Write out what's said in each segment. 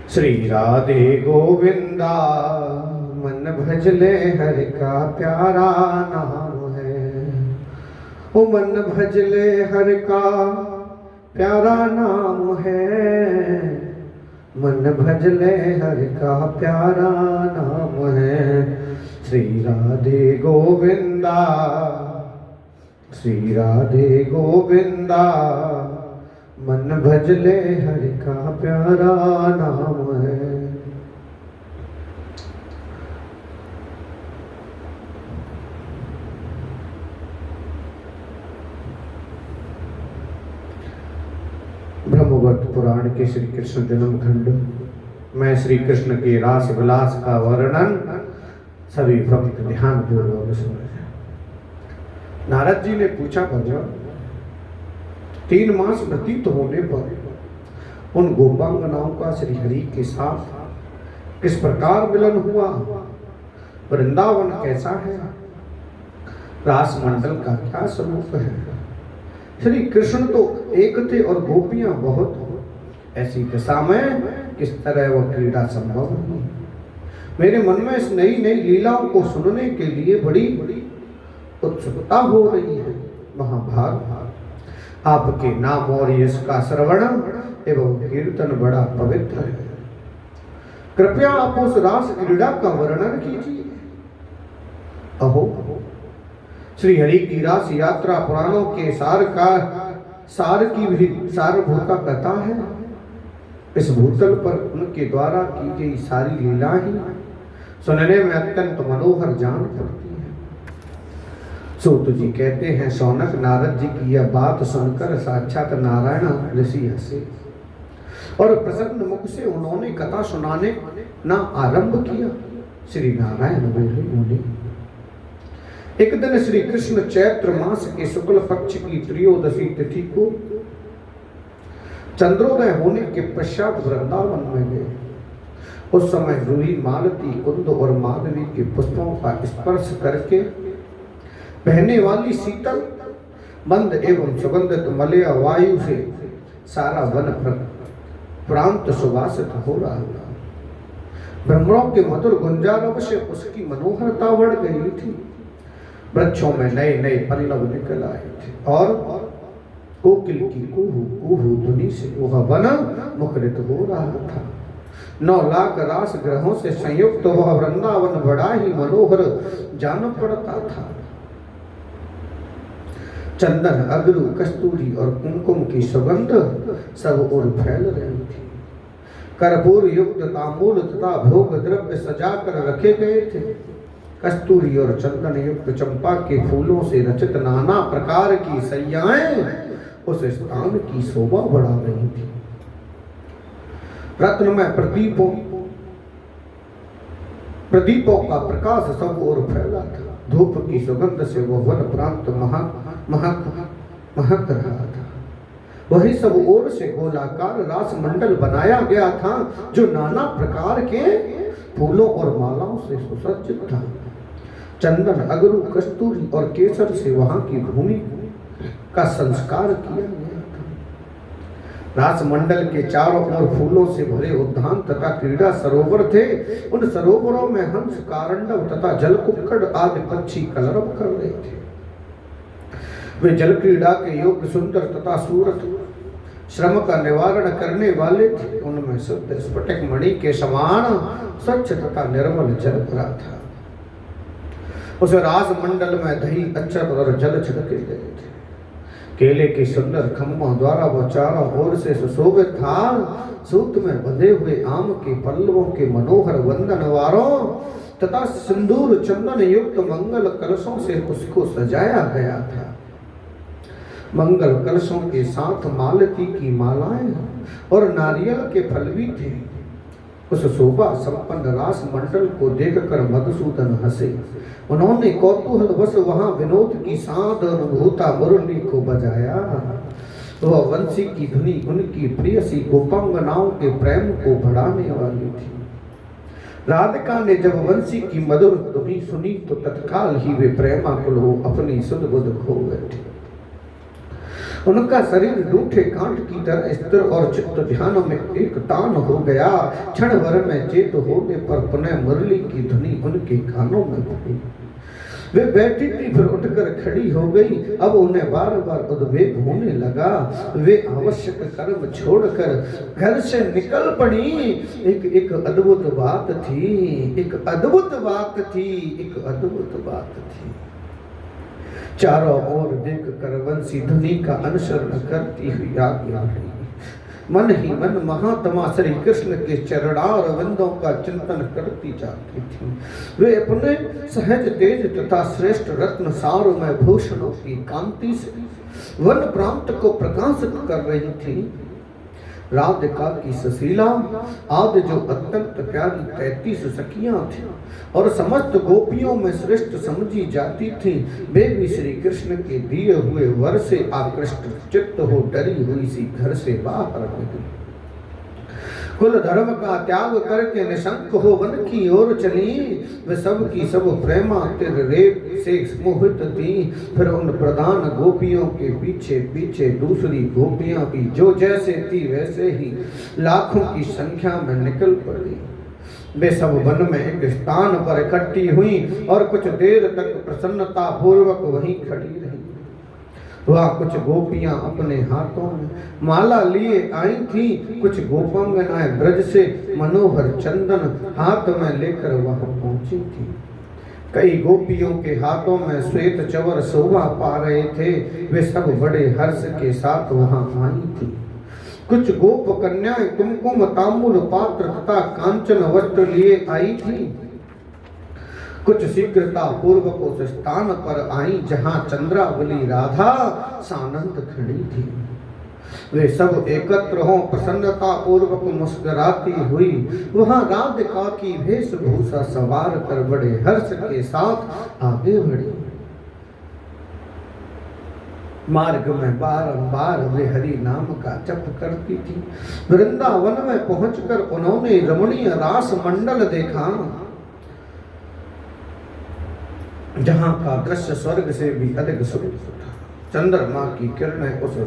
श्री राधे गोविंदा मन भजले हरि का प्यारा नाम है। ओ मन भजले हरि का प्यारा नाम है। मन भजले हरि का प्यारा नाम है। श्री राधे गोविंदा श्री राधे गोविंदा मन भजले हरि का प्यारा नाम है। ब्रह्मवत पुराण के श्री कृष्ण जन्म खंड में श्री कृष्ण के रास विलास का वर्णन सभी भक्त ध्यान पूर्वक सुन रहे हैं। नारद जी ने पूछा, भगवान 3 मास व्यतीत होने पर उन गोपांगनाओं का श्री हरि के साथ किस प्रकार मिलन हुआ? वृंदावन कैसा है? रास मंडल का क्या स्वरूप है? श्री कृष्ण तो एक थे और गोपियां बहुत। ऐसी दशा में किस तरह वह क्रीड़ा संभव हुई? मेरे मन में इस नई नई लीलाओं को सुनने के लिए बड़ी उत्सुकता हो रही है। महाभाग आपके नाम और इसका श्रवण एवं कीर्तन बड़ा पवित्र है। कृपया आप उस रास क्रीड़ा का वर्णन कीजिए। अहो, श्री हरि की रास यात्रा पुराणों के सार की भी सारभूता कथा है। इस भूतल पर उनके द्वारा की गई सारी लीलाएं सुनने में अत्यंत मनोहर जान पड़ती है। सूत जी कहते हैं, शौनक नारद जी की यह बात सुनकर साक्षात नारायण ऋषि हंसे और प्रसन्न मुख से उन्होंने कथा सुनाने ना आरंभ किया। श्री नारायण बोले, मुनि एक दिन श्री कृष्ण चैत्र मास के शुक्ल पक्ष की त्रयोदशी तिथि को चंद्रोदय होने के पश्चात वृंदावन में गए। उस समय रूही, मालती, कुंद और माधवी के पुष्पों का स्पर्श करके बहने वाली शीतल मंद एवं सुगंधित मलया वायु से सारा वन प्रांत सुवासित हो रहा था। भ्रमरों के मधुर गुंजारव से उसकी मनोहरता बढ़ गई थी। वृक्षों में नए नए पल्लव निकल आए थे और कोकिल की कुहू कुहू ध्वनि से वह वन मुखरित हो रहा था। 9 लाख रास ग्रहों से संयुक्त वह वृंदावन बड़ा ही मनोहर जान पड़ता था। चंदन, अगरू, कस्तूरी और कुमकुम की सुगंध सब ओर फैल रही थी। कर्पूर युक्त तांबूल तथा भोग द्रव्य सजाकर रखे गए थे। कस्तूरी और चंदन युक्त चंपा के फूलों से रचित नाना प्रकार की सैयाएं उस स्थान की शोभा बढ़ा रही थी। रत्नमय प्रदीपों का प्रकाश सब ओर फैला था। धूप की सुगंध से वह वन प्रांत महक रहा था। वही सब ओर से गोलाकार रास मंडल बनाया गया था जो नाना प्रकार के फूलों और मालाओं से सुसज्जित था। चंदन, अगरू, कस्तूरी और केसर से वहां की भूमि का संस्कार किया गया था। रास मंडल के चारों ओर फूलों से भरे उद्यान तथा क्रीड़ा सरोवर थे। उन सरोवरों में हंस, कारंडव तथा जलकुक्कड़ आदि पक्षी कलरव कर रहे थे। वे जल क्रीड़ा के योग्य सुंदर तथा सूरत श्रम का निवारण करने वाले थे। उनमें शुद्ध स्फटिक मणि के समान स्वच्छ तथा निर्मल जल भरा था। उस रास मंडल में दही, अक्षत और जल छिड़के गए थे। केले के सुंदर खम्भों द्वारा वह चारों ओर से सुशोभित था। सूत में बंधे हुए आम के पल्लवों के मनोहर वंदनवारों तथा सिंदूर चंदन युक्त मंगल कलशों से उसको सजाया गया था। मंगल कलशों के साथ मालती की मालाएं और नारियल के फल भी थे। उस शोभा संपन्न रास मंडल को देखकर मधुसूदन हंसे। उन्होंने कौतूहलवश वहां विनोद की साध अनुभूता मुरली को बजाया। वह वंशी की धुनी उनकी प्रियसी गोपांगनाओं के प्रेम को बढ़ाने वाली थी। राधिका ने जब वंशी की मधुर धुनी सुनी तो तत्काल ही वे प्रेमाकुल हो अपनी सुध बुध खो बैठे। उनका शरीर डूठे कांट की तरह स्थिर और चित्त ध्यान में एक तान हो गया। क्षण भर में चेत होने पर पुनः मुरली की ध्वनि उनके कानों में पड़ी। वे बैठी थी, फिर उठकर खड़ी हो गई। अब उन्हें बार बार उद्वेग होने लगा। वे आवश्यक कर्म छोड़कर घर से निकल पड़ी। एक अद्भुत बात थी, एक अद्भुत बात थी, एक अद्भुत बात थी। चारों ओर देख कर वंशी ध्वनि का अनुसरण करती हुई आगे आ रही। मन ही मन महात्मा श्री कृष्ण के चरणार विंदों का चिंतन करती जाती थी। वे अपने सहज तेज तथा श्रेष्ठ रत्न सारों में भूषणों की कांति से वन प्रांत को प्रकाशित कर रही थी। राधिका की सुशीला आदि जो अत्यंत प्यारी 33 सखियां थी और समस्त गोपियों में श्रेष्ठ समझी जाती थी, वे भी श्री कृष्ण के दिए हुए वर से आकृष्ट चित्त हो डरी हुई सी घर से बाहर निकली। कुल धर्म का त्याग करके निशंक हो वन की ओर चली। वे सब की सब प्रेमातिर रेप से मोहित थी। फिर उन प्रधान गोपियों के पीछे पीछे दूसरी गोपियां भी जो जैसे थी वैसे ही लाखों की संख्या में निकल पड़ी। वे सब वन में एक स्थान पर इकट्ठी हुई और कुछ देर तक प्रसन्नता पूर्वक वहीं खड़ी रही। वह कुछ गोपियां अपने हाथों में माला लिए आई थी। कुछ गोपांगनाएं ब्रज से मनोहर चंदन हाथ में लेकर वहां पहुंची थी। कई गोपियों के हाथों में श्वेत चवर शोभा पा रहे थे। वे सब बड़े हर्ष के साथ वहां आई थी। कुछ गोप कन्याएं कुमकुम तांबूल पात्र तथा कांचन वस्त्र लिए आई थी। कुछ शीघ्रता पूर्वक उस स्थान पर आई जहां चंद्रावली राधा सानंद खड़ी थी। वे सब एकत्र हों प्रसन्नता पूर्वक मुस्कुराती हुई वहां राधिका की वेशभूषा सवार कर बड़े हर्ष के साथ आगे बढ़ी। मार्ग में बारंबार वे हरि नाम का जप करती थी। वृंदावन में पहुंचकर उन्होंने रमणीय रास मंडल देखा, जहां का दृश्य स्वर्ग से भी अधिक सुंदर था। चंद्रमा की किरणें उस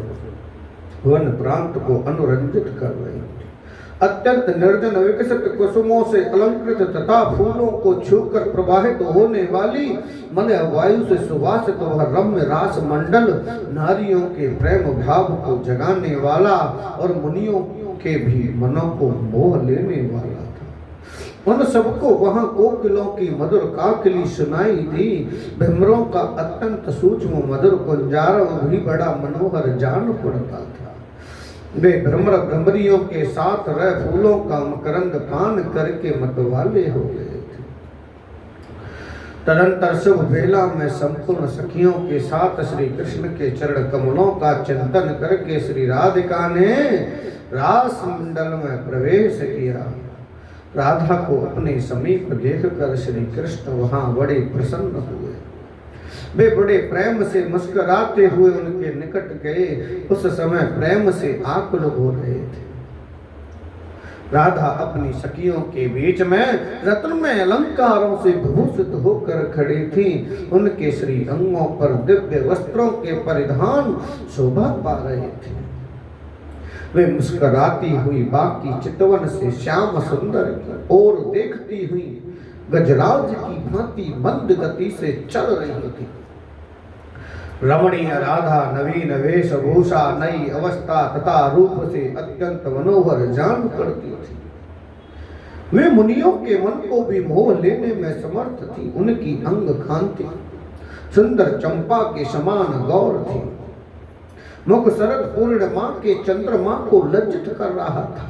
वन प्रांत को अनुरंजित कर रही थी। अत्यंत निर्जन विकसित कुसुमों से अलंकृत तथा फूलों को छूकर प्रवाहित होने वाली मन वायु से सुवासित वह रम्य रास मंडल नारियों के प्रेम भाव को जगाने वाला और मुनियों के भी मनों को मोह लेने वाला था। उन सबको वहां कोकिलों की मधुर काकली सुनाई दी। भ्रमरों का अत्यंत सूक्ष्म मधुर कुंजारव भी बड़ा मनोहर जान पड़ता था। वे भ्रमर भ्रमरियों के साथ रह फूलों का मकरंद पान करके मतवाले हो गए थे। तदंतर शुभ बेला में संपूर्ण सखियों के साथ श्री कृष्ण के चरण कमलों का चिंतन करके श्री राधिका ने रास मंडल में प्रवेश किया। राधा को अपने समीप देखकर श्री कृष्ण वहां बड़े प्रसन्न हुए। वे बड़े प्रेम से मुस्कुराते हुए उनके निकट गए। उस समय प्रेम से आकुल हो रहे थे। राधा अपनी सखियों के बीच में रत्नमय अलंकारों से विभूषित होकर खड़ी थी। उनके श्री अंगों पर दिव्य वस्त्रों के परिधान शोभा पा रहे थे। वे मुस्कुराती हुई बाकी चितवन से श्याम सुंदर की ओर देखती हुई गजराज की भांति मंद गति से चल रही थी। रमणीय राधा नवीन वेशभूषा नई अवस्था तथा रूप से अत्यंत मनोहर जान पड़ती थी। वे मुनियों के मन को भी मोह लेने में समर्थ थी। उनकी अंग कांति सुंदर चंपा के समान गौर थी। मुख शरद पूर्णिमा के चंद्रमा को लज्जित कर रहा था।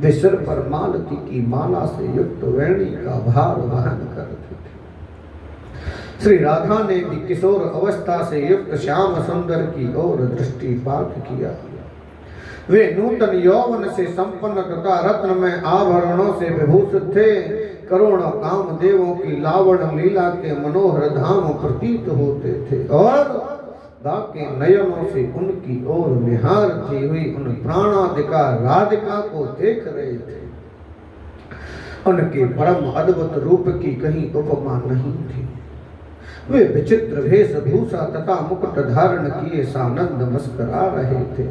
वे सिर पर मालती की माला से युक्त वेणी का भार वहन करते थे। श्री राधा ने भी किशोर अवस्था से युक्त श्याम सुंदर की ओर दृष्टिपात किया। वे नूतन यौवन से संपन्न तथा रत्न में आभरणों से विभूषित थे। करोड़ों कामदेवों की लावण लीला के मनोहर धाम प्रतीत होते थे और के नयनों से उनकी ओर निहारती हुई उन प्राणाधिका राधिका को देख रहे थे। उनके परम अद्भुत रूप की कहीं उपमा नहीं थी। वे विचित्र वेशभूषा तथा मुकुट धारण किए सानंद मुस्कुरा रहे थे।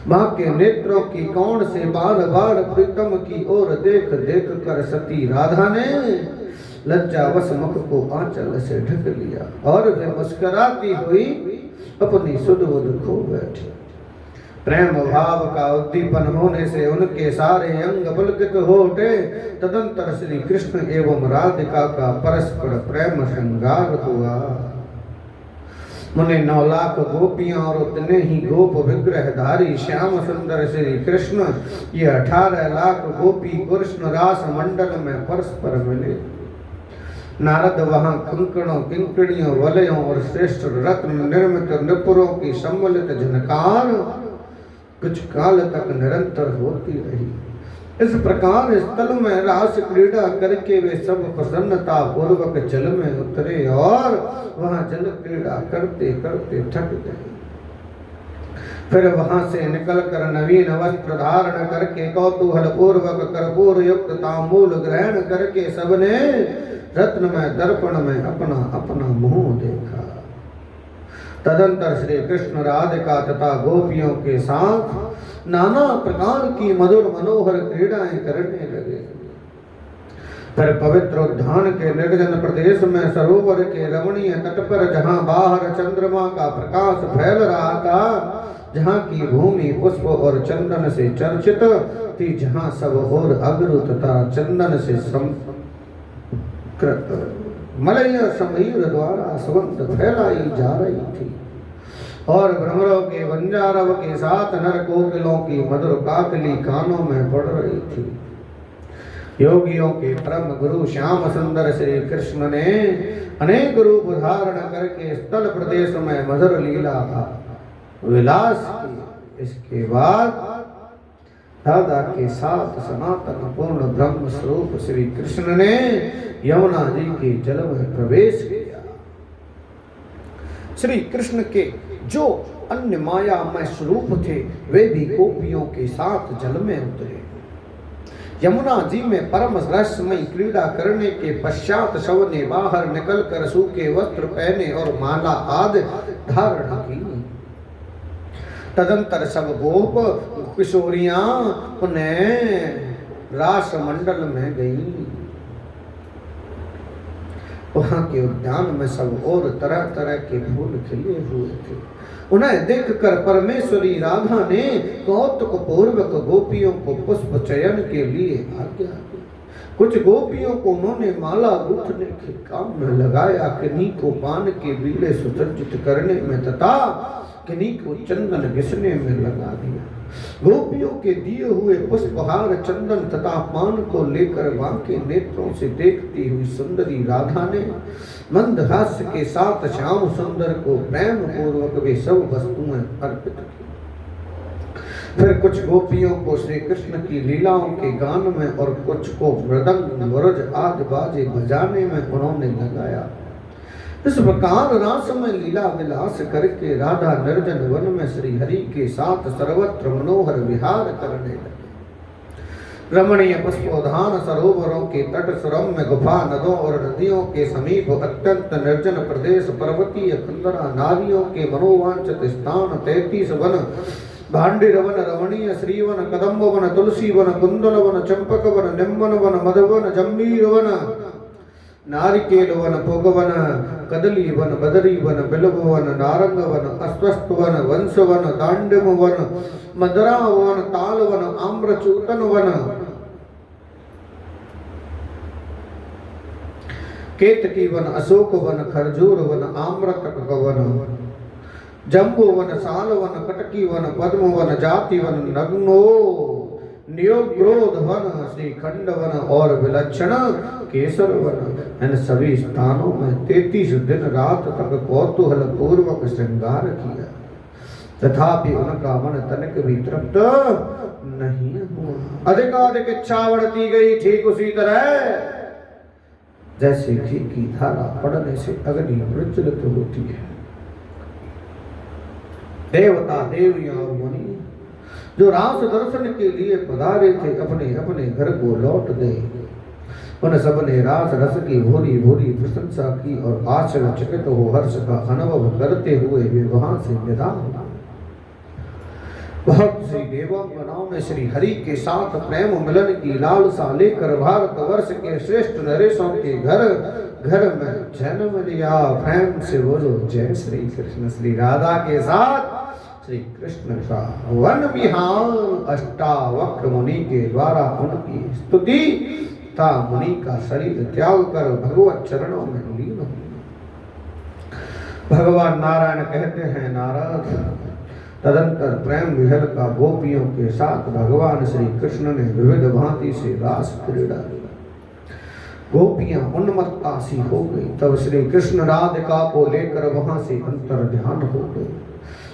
मां के नेत्रों की कोण से बार बार प्रीतम की ओर देख देख कर सती राधा ने लज्जावश मुख को आंचल से ढक लिया और वे मुस्कुराती हुई अपनी सुध बुध खो बैठी। प्रेम भाव का उद्दीपन होने से उनके सारे अंग पुलकित हो उठे। तदंतर श्री कृष्ण एवं राधिका का परस्पर प्रेम श्रृंगार हुआ। मुने 9 लाख गोपियां और उतने ही गोप विग्रहधारी श्याम सुंदर श्री कृष्ण ये 18 लाख गोपी कृष्ण रास मंडल में परस्पर मिले। नारद वहां कंकणों किंकड़ियों वलयों और श्रेष्ठ रत्न निर्मित निपुरों की सम्मिलित झनकार कुछ काल तक निरंतर होती रही। इस प्रकार स्थल में रास क्रीड़ा करके वे सब प्रसन्नता पूर्वक जल में उतरे और वहां जल क्रीड़ा करते करते थक गए। फिर वहां से निकलकर नवीन वस्त्र धारण करके कौतूहल पूर्वक कर्पूर युक्त तांबूल ग्रहण करके सबने रत्न में दर्पण में अपना अपना मुंह देखा। तदंतर श्री कृष्ण राधिका तथा गोपियों के साथ नाना प्रकार की मधुर मनोहर क्रीड़ाएं करने लगे। फिर पवित्र उद्यान के निर्जन प्रदेश में सरोवर के रमणीय तट पर जहां बाहर चंद्रमा का प्रकाश फैल रहा था, जहां की भूमि पुष्प और चंदन से चर्चित थी, जहां सब और अगरु तथा चंदन से मलय समीर द्वारा सुगंध फैलाई जा रही थी और भ्रमरों के बंजारव के साथ नर कोकिलों की मधुर काकली कानों में पड़ रही थी। योगियों के परम गुरु श्याम सुंदर श्री कृष्ण ने अनेक रूप धारण करके स्थल प्रदेश में मधुर लीला का विलास की। इसके बाद राधा के साथ सनातन पूर्ण ब्रह्म स्वरूप श्री कृष्ण ने यमुना जी के जल में प्रवेश किया। श्री कृष्ण के जो अन्य मायामय स्वरूप थे वे भी गोपियों के साथ जल में उतरे। यमुना जी में परम रसमय क्रीड़ा करने के पश्चात सब ने बाहर निकलकर सूखे वस्त्र पहने और माला आदि धारण की। तदंतर सब गोप किशोरियां उन्हें रास मंडल में गईं। वहां के उद्यान में सब और तरह तरह के फूल खिले हुए थे। उन्हें देखकर परमेश्वरी राधा ने कौतुक पूर्वक गोपियों को पुष्प चयन के लिए आज्ञा दी। कुछ गोपियों को उन्होंने माला गूंथने के काम में लगाया, किन्हीं को पान के बीड़े सुसज्जित करने में तथा किन्हीं को चंदन घिसने में लगा दिया। गोपियों के दिए हुए पुष्पहार चंदन तथा पान को लेकर बांके नेत्रों से देखती हुई सुंदरी राधा ने मंद हास्य के साथ श्याम सुंदर को प्रेम पूर्वक वे सब वस्तुएं अर्पित की। फिर कुछ गोपियों को श्री कृष्ण की लीलाओं के गान में और कुछ को मृदंग मुरज आदि बाजे बजाने में उन्होंने लगाया। इस प्रकार रासमय लीला विलास करके राधा निर्जन वन में श्री हरि के साथ सर्वत्र मनोहर विहार करने लगे। रमणीय पुष्पोद्यान सरोवरों के तट सुरम्य गुफा नदों और नदियों के समीप अत्यंत निर्जन प्रदेश पर्वतीय कंदरा नारियों के मनोवांछित स्थान 33 वन भांडिर वन रमणीय श्रीवन कदम्ब वन तुलसी वन कुंदन वन चंपक वन निम्बन वन मधुवन जम्बीर वन नारिकेल वन भोगवन कदली वन बदरी वन बिल्व वन नारंग वन अस्वस्थ वन वंश वन दांडिम वन मदरा वन ताल वन आम्रचूतन वन केतकी वन अशोक वन खरजूर वन आम्रतक वन जम्बू वन साल वन कटकी वन पद्म वन जाति वन नग्नो नियोग्रोध वन श्रीखंड वन और विलक्षण केसर वन। इन सभी स्थानों में 33 दिन रात तक कौतूहल पूर्वक श्रृंगार किया, तथापि उनका मन तनिक भी तृप्त नहीं हुआ। अधिकाधिक इच्छा बढ़ती गई, ठीक उसी तरह जैसे घी की धारा पड़ने से अग्नि प्रज्वलित होती है। देवता देवियां और मुनि जो रास दर्शन के लिए पधारे थे अपने अपने घर को लौट गए। उन सब ने रास रस की भूरी भूरी प्रशंसा की और आश्चर्यचकित हो हर्ष का अनुभव करते हुए वे वहां से विदा हुए। बहुत सी देवांगनाओं ने श्री हरि के साथ प्रेम मिलन की लालसा लेकर भारतवर्ष के श्रेष्ठ नरेशों के घर घर में जन्म लिया। प्रेम से बोलो जय श्री कृष्ण। श्री राधा के साथ श्री कृष्ण का वन विहार अष्टावक्र मुनि के द्वारा उनकी स्तुति था। मुनि का शरीर त्याग कर भगवत चरणों में लीन हो। भगवान नारायण कहते हैं, नारद तदंतर प्रेम विहल का गोपियों के साथ भगवान श्री कृष्ण ने विविध भांति से रास क्रीड़ा की। गोपियां उन्मत्ता सी हो गई। तब श्री कृष्ण राधिका को लेकर वहां से अंतर ध्यान हो गए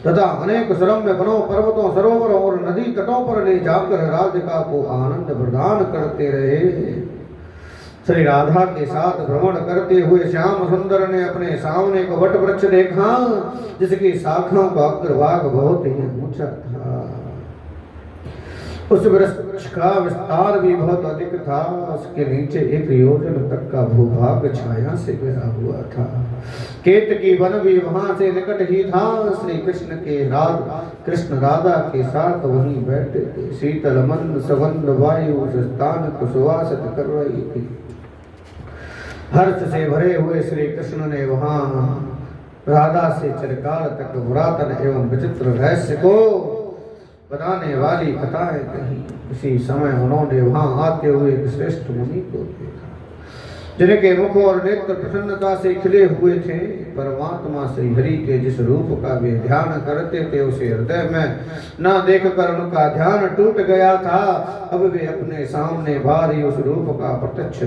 तथा अनेक सुरम्य वनों पर्वतों सरोवरों और नदी तटों पर ले जाकर राधिका को आनंद प्रदान करते रहे। श्री राधा के साथ भ्रमण करते हुए श्याम सुंदर ने अपने सामने को वट वृक्ष देखा जिसकी शाखाओं का अग्रभाग बहुत ही ऊंचा था। उस वृक्ष का विस्तार भी बहुत अधिक था। उसके नीचे 1 योजन तक का भूभाग छाया से घिरा हुआ था। केतकी वन भी वहां से निकट ही था। श्री कृष्ण राधा के साथ वहीं बैठे थे। शीतल मंद सुगंध वायु उस स्थान को सुवासित कर रही थी। हर्ष से भरे हुए श्री कृष्ण ने वहां राधा से चिरकाल तक पुरातन एवं विचित्र रहस्य को बताने वाली कथाएं कही। इसी समय उन्होंने वहां आते हुए एक श्रेष्ठ मुनि को देखा जिनके मुख और नेत्र प्रसन्नता से खिले हुए थे। परमात्मा श्री हरि के जिस रूप का वे ध्यान करते थे उसे हृदय में न देखकर उनका ध्यान टूट गया था। अब वे अपने सामने भारी उस रूप का प्रत्यक्ष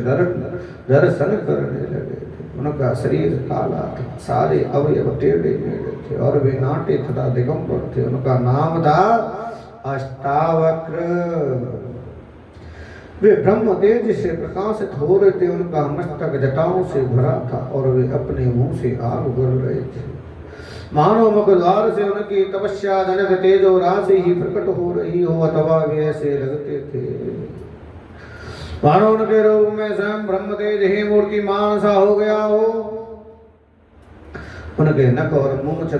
दर्शन करने लगे थे। उनका शरीर काला था, सारे अवयव टेढ़े मेढ़े थे और वे नाटे तथा दिगंबर थे। उनका नाम था अष्टावक्र। वे ब्रह्म तेज से प्रकाशित हो रहे थे। उनका मस्तक जटाओं से भरा था और वे अपने मुंह से आग उगल रहे थे। मानो मुखद्वार से उनकी तपस्या जनित तेजो राशि ही प्रकट हो रही हो अथवा वे ऐसे लगते थे मानो उनके रूप में स्वयं ब्रह्म तेज ही मूर्तिमान सा हो गया हो। उनके नख और मूंछ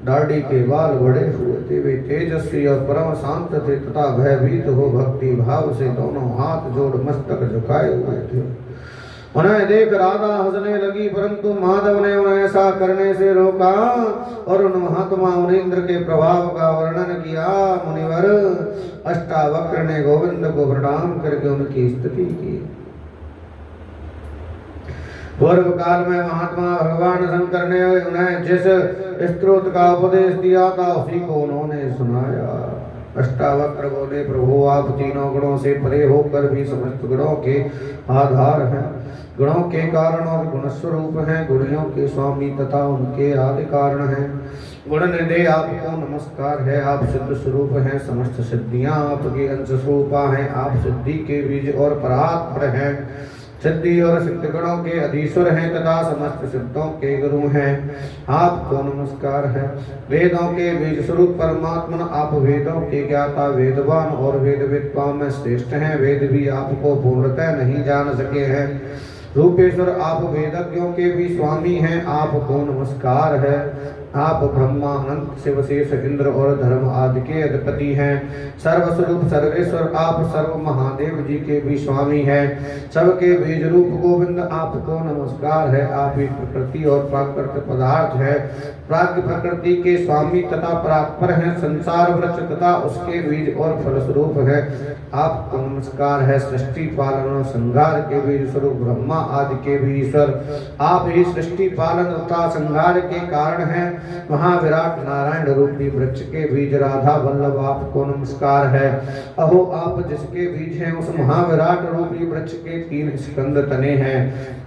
दाढ़ी के बाल बड़े हुए थे। वे तेजस्वी और परम शांत थे तथा भयभीत हो भक्ति भाव से दोनों हाथ जोड़ मस्तक झुकाए हुए थे। उन्हें देख राधा हंसने लगी, परंतु माधव ने उन्हें ऐसा करने से रोका और उन महात्मा मुनीन्द्र के प्रभाव का वर्णन किया। मुनिवर अष्टावक्र ने गोविंद को प्रणाम करके उनकी स्तुति की। पूर्व काल में महात्मा भगवान शंकर ने उन्हें जिस स्तोत्र का उपदेश दिया था उसी को उन्होंने सुनाया। अष्टावक्र बोले, प्रभु आप तीनों गुणों से परे होकर भी समस्त गुणों के आधार हैं, गुणों के कारण और गुण स्वरूप हैं, गुणियों के स्वामी तथा उनके आदि कारण हैं। गुण निधे आपको नमस्कार है। आप सिद्ध स्वरूप हैं, समस्त सिद्धियां आपके अंश स्वरूपा हैं। आप सिद्धि के बीज और परात्पर हैं, सिद्धि और सिद्ध गुणों के अधीश्वर हैं तथा समस्त सिद्धों के गुरु हैं। आपको नमस्कार है। वेदों के बीज स्वरूप परमात्मा आप वेदों के ज्ञाता, वेदवान और वेद विद्वान में श्रेष्ठ हैं। वेद भी आपको पूर्णतः नहीं जान सके हैं। रूपेश्वर आप वेदज्ञों के भी स्वामी हैं। आपको नमस्कार है। आप ब्रह्मा, अनंत, शिवशेष, इंद्र और धर्म आदि के अधिपति हैं। सर्वस्वरूप सर्वेश्वर आप सर्व महादेव जी के भी स्वामी हैं। सबके बीज रूप गोविंद आपको नमस्कार है। आप ही प्रकृति और प्राकृत पदार्थ है, प्राज्ञ प्रकृति के स्वामी तथा परात्पर हैं। संसार वृक्ष तथा उसके बीज और फल स्वरूप है। आपको नमस्कार है। सृष्टि पालन और संहार के बीज स्वरूप ब्रह्मा आदि के भी ईश्वर आप ही सृष्टि पालन तथा संहार के कारण हैं। महाविराट नारायण रूपी वृक्ष के बीज राधा वल्लभ आपको नमस्कार है। अहो आप जिसके बीज हैं उस महाविराट रूपी वृक्ष के 3 स्कंद तने हैं।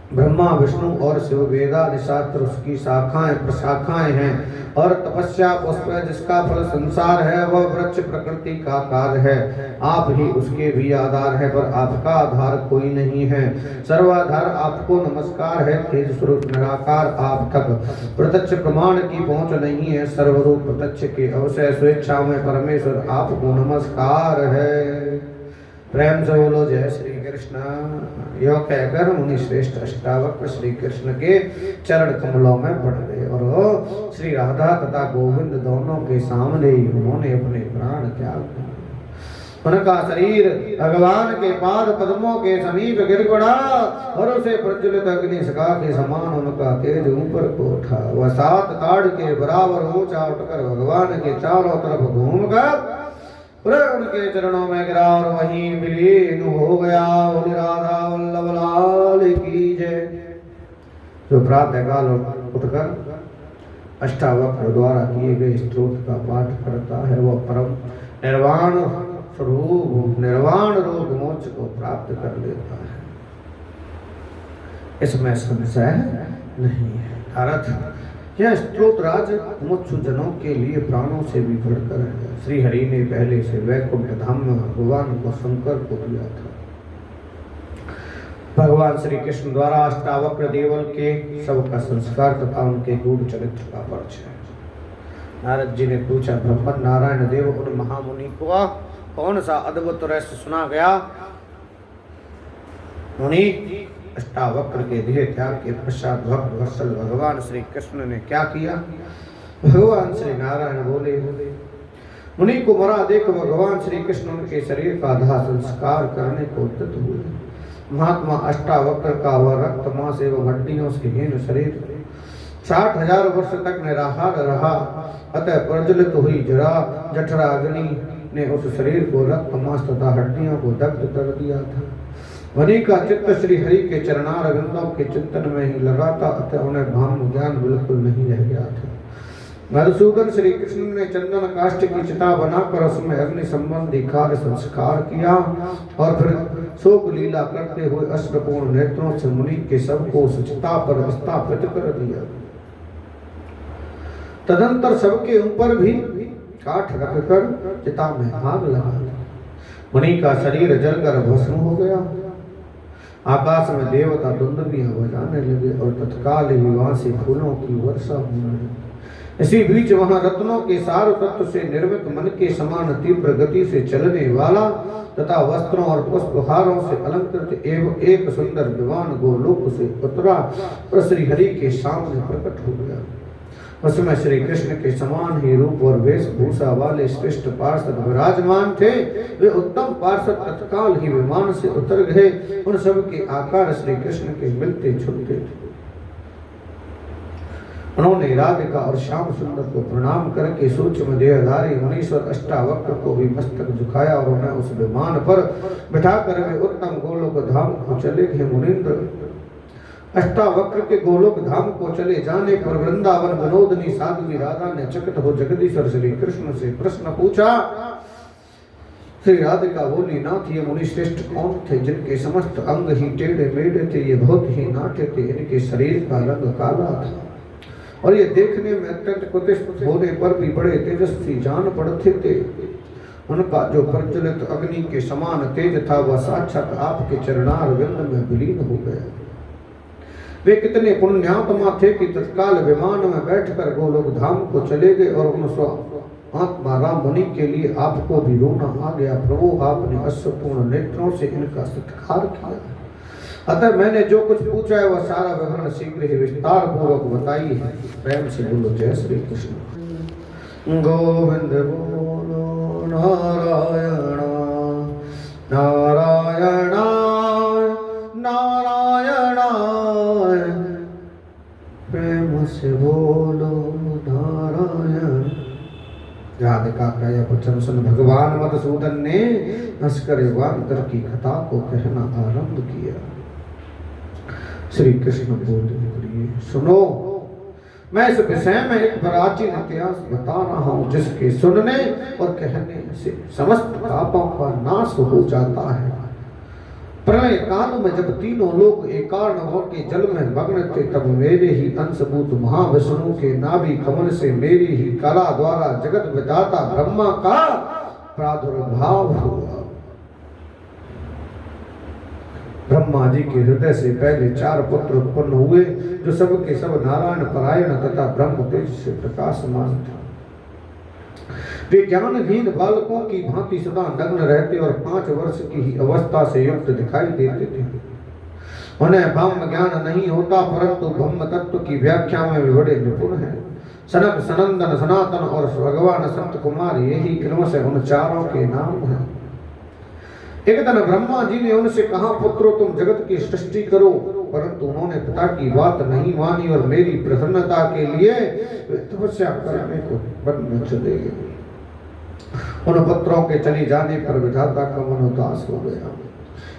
ब्रह्मा, विष्णु और शिव वेदादि शास्त्र उसकी शाखाएं प्रशाखाएं हैं और तपस्या पुष्प जिसका फल संसार है वह वृक्ष प्रकृति का कार्य है। आप ही उसके भी आधार है, पर आपका आधार कोई नहीं है। सर्वाधार आपको नमस्कार है। तेज स्वरूप निराकार आप तक प्रत्यक्ष प्रमाण की पहुंच नहीं है। सर्वरूप प्रत्यक्ष के अवश्य स्वेच्छा में परमेश्वर आपको नमस्कार है। प्रेम से बोलो जय श्री कृष्ण। कृष्ण यो कहकर मुनि श्रेष्ठ अष्टावक्र श्री कृष्ण के चरण कमलों में पड़ गए और श्री राधा तथा गोविंद दोनों के सामने ही उन्होंने अपने प्राण त्याग दिए। उनका शरीर भगवान के पाद पद्मों के समीप गिर पड़ा और उसे प्रज्वलित अग्नि शिखा के समान उनका तेज ऊपर को उठा। वह 7 ताड़ के बराबर ऊंचा उठकर भगवान के चारों तरफ घूमकर उनके चरणों में गिरा और वहीं विलीन हो गया। बोले राधा वल्लभ लाल की जय। जो प्रातः काल उठकर अष्टावक्र द्वारा किए गए स्तोत्र का पाठ करता है वह परम निर्वाण स्वरूप निर्वाण रोग मोक्ष को प्राप्त कर लेता है, इसमें संशय नहीं है। अर्थ यह स्तोत्र आज मुमुक्षु जनों के लिए प्राणों से भी बढ़कर है। श्री हरि ने पहले से वैकुंठ धाम में भगवान को शंकर को दिया था। भगवान श्री कृष्ण द्वारा अष्टावक्र देवल के सबका संस्कार तथा उनके गूढ़ चरित्र का परिचय। नारद जी ने पूछा, ब्रह्म नारायण देव उन महामुनि को कौन सा अद्भुत रहस्य सुना गया? मुनि, अष्टावक्र के देह त्याग के पश्चात भक्त वत्सल भगवान श्री कृष्ण ने क्या किया? भगवान श्री नारायण बोले, मुनि को मरा देख भगवान श्री कृष्ण उनके शरीर का दाह संस्कार करने को उद्यत हुए। महात्मा अष्टावक्र का वह रक्त मांस एवं हड्डियों से हीन शरीर 60,000 वर्ष तक निराहार रहा। अतः प्रज्वलित हुई जरा जठरा अग्नि ने उस शरीर को रक्त मांस तथा हड्डियों को दग्ध कर दिया था। मुनि का चित्त श्री हरि के चरणार बिंदों के चिंतन में ही लगा था, अतः उन्हें भान ज्ञान बिल्कुल नहीं रह गया था। मधुसूदन श्री कृष्ण ने चंदन काष्ठ की चिता बनाकर उसमें अग्नि संबंधी कार्य संस्कार किया और फिर शोक लीला करते हुए अश्रुपूर्ण नेत्रों से मुनि के सब को उस चिता पर स्थापित कर दिया। तदंतर सबके ऊपर भी काठ रखकर चिता में आग लगा दी। मुनि का शरीर जलकर भस्म हो गया। आकाश में देवता दुंदुभियां बजाने लगे और तत्काल ही वहां से फूलों की वर्षा होने लगी। इसी बीच वहां रत्नों के सार तत्व से निर्मित मन के समान तीव्र गति से चलने वाला तथा वस्त्रों और पुष्पहारों से अलंकृत एवं एक सुंदर विमान गोलोक से उतरा और श्री हरि के सामने प्रकट हो गया। उसमें श्री कृष्ण के समान ही रूप और वेशभूषा वाले श्रेष्ठ पार्षद विराजमान थे। वे उत्तम पार्षद तत्काल ही विमान से उतर गए। उन सब के आकार श्री कृष्ण के मिलते जुलते थे। उन्होंने राधिका और श्याम सुंदर को प्रणाम करके सूक्ष्म देहधारी मुनीश्वर अष्टावक्र को भी मस्तक झुकाया और उन्हें उस विमान पर बिठाकर वे उत्तम गोलोक धाम को चले गए। मुनीन्द्र अष्टावक्र के गोलोक धाम को चले जाने पर वृंदावन विनोदनी साध्वी राधा ने चकित हो जगदीश्वर श्री कृष्ण से प्रश्न पूछा। श्री राधिका बोली, नाथ ये मुनि श्रेष्ठ कौन थे जिनके समस्त अंग ही टेढ़े मेढ़े थे? ये बहुत ही नाटे थे। इनके शरीर का रंग काला था और ये देखने में अत्यंत कुतिष्ठ होने पर भी बड़े तेजस्वी जान पड़ते थे। उनका जो प्रज्वलित अग्नि के समान तेज था वह साक्षात आपके चरणार विंद में विलीन हो गया। वे कितने पुण्यात्मा थे कि तत्काल विमान में बैठकर गोलोक धाम को चले गए और उन आत्मा राम मुनि के लिए आपको भी रोना आ गया। प्रभु, आपने अश्रुपूर्ण नेत्रों से इनका सत्कार किया, अतः मैंने जो कुछ पूछा है वह सारा विवरण शीघ्र ही विस्तार पूर्वक बताई है। प्रेम से बोलो जय श्री कृष्ण। गोविंद बोलो नारायण नारायण नारायण, प्रेम से बोलो नारायण। राधिका का यह वचन सुन भगवान मधुसूदन ने हंसकर युगांतर की कथा को कहना आरंभ किया। श्री कृष्ण बोले, सुनो, मैं इस विषय में एक प्राचीन इतिहास बता रहा हूँ जिसके सुनने और कहने से समस्त पापों का नाश हो जाता है। प्रलय काल में जब तीनों लोग एकार्ण होकर जल में मग्न थे, तब मेरे ही अंशभूत महाविष्णु के नाभि कमल से मेरी ही कला द्वारा जगत विधाता ब्रह्मा का प्रादुर्भाव हुआ। ब्रह्मा जी के हृदय से पहले 4 पुत्र उत्पन्न हुए जो सबके सब नारायण परायण तथा ब्रह्म तेज से प्रकाशमान था। वे ज्ञानहीन बालकों की भांति सदा नग्न रहते और 5 वर्ष की ही अवस्था से युक्त दिखाई देते थे। उन्हें ब्रह्म ज्ञान नहीं होता, परंतु ब्रह्म तत्व की व्याख्या में वे बड़े निपुण हैं। सनक, सनंदन, सनातन और भगवान संत कुमार, यही क्रमशः उन चारों के नाम हैं। एक दिन ब्रह्मा जी ने उनसे कहा, पुत्रो तुम जगत की सृष्टि करो, परंतु उन्होंने पिता की बात नहीं मानी और मेरी प्रसन्नता के लिए तपस्या करने को वन में चले गए। उन पुत्रों के चले जाने पर विधाता का मन उदास हो गया।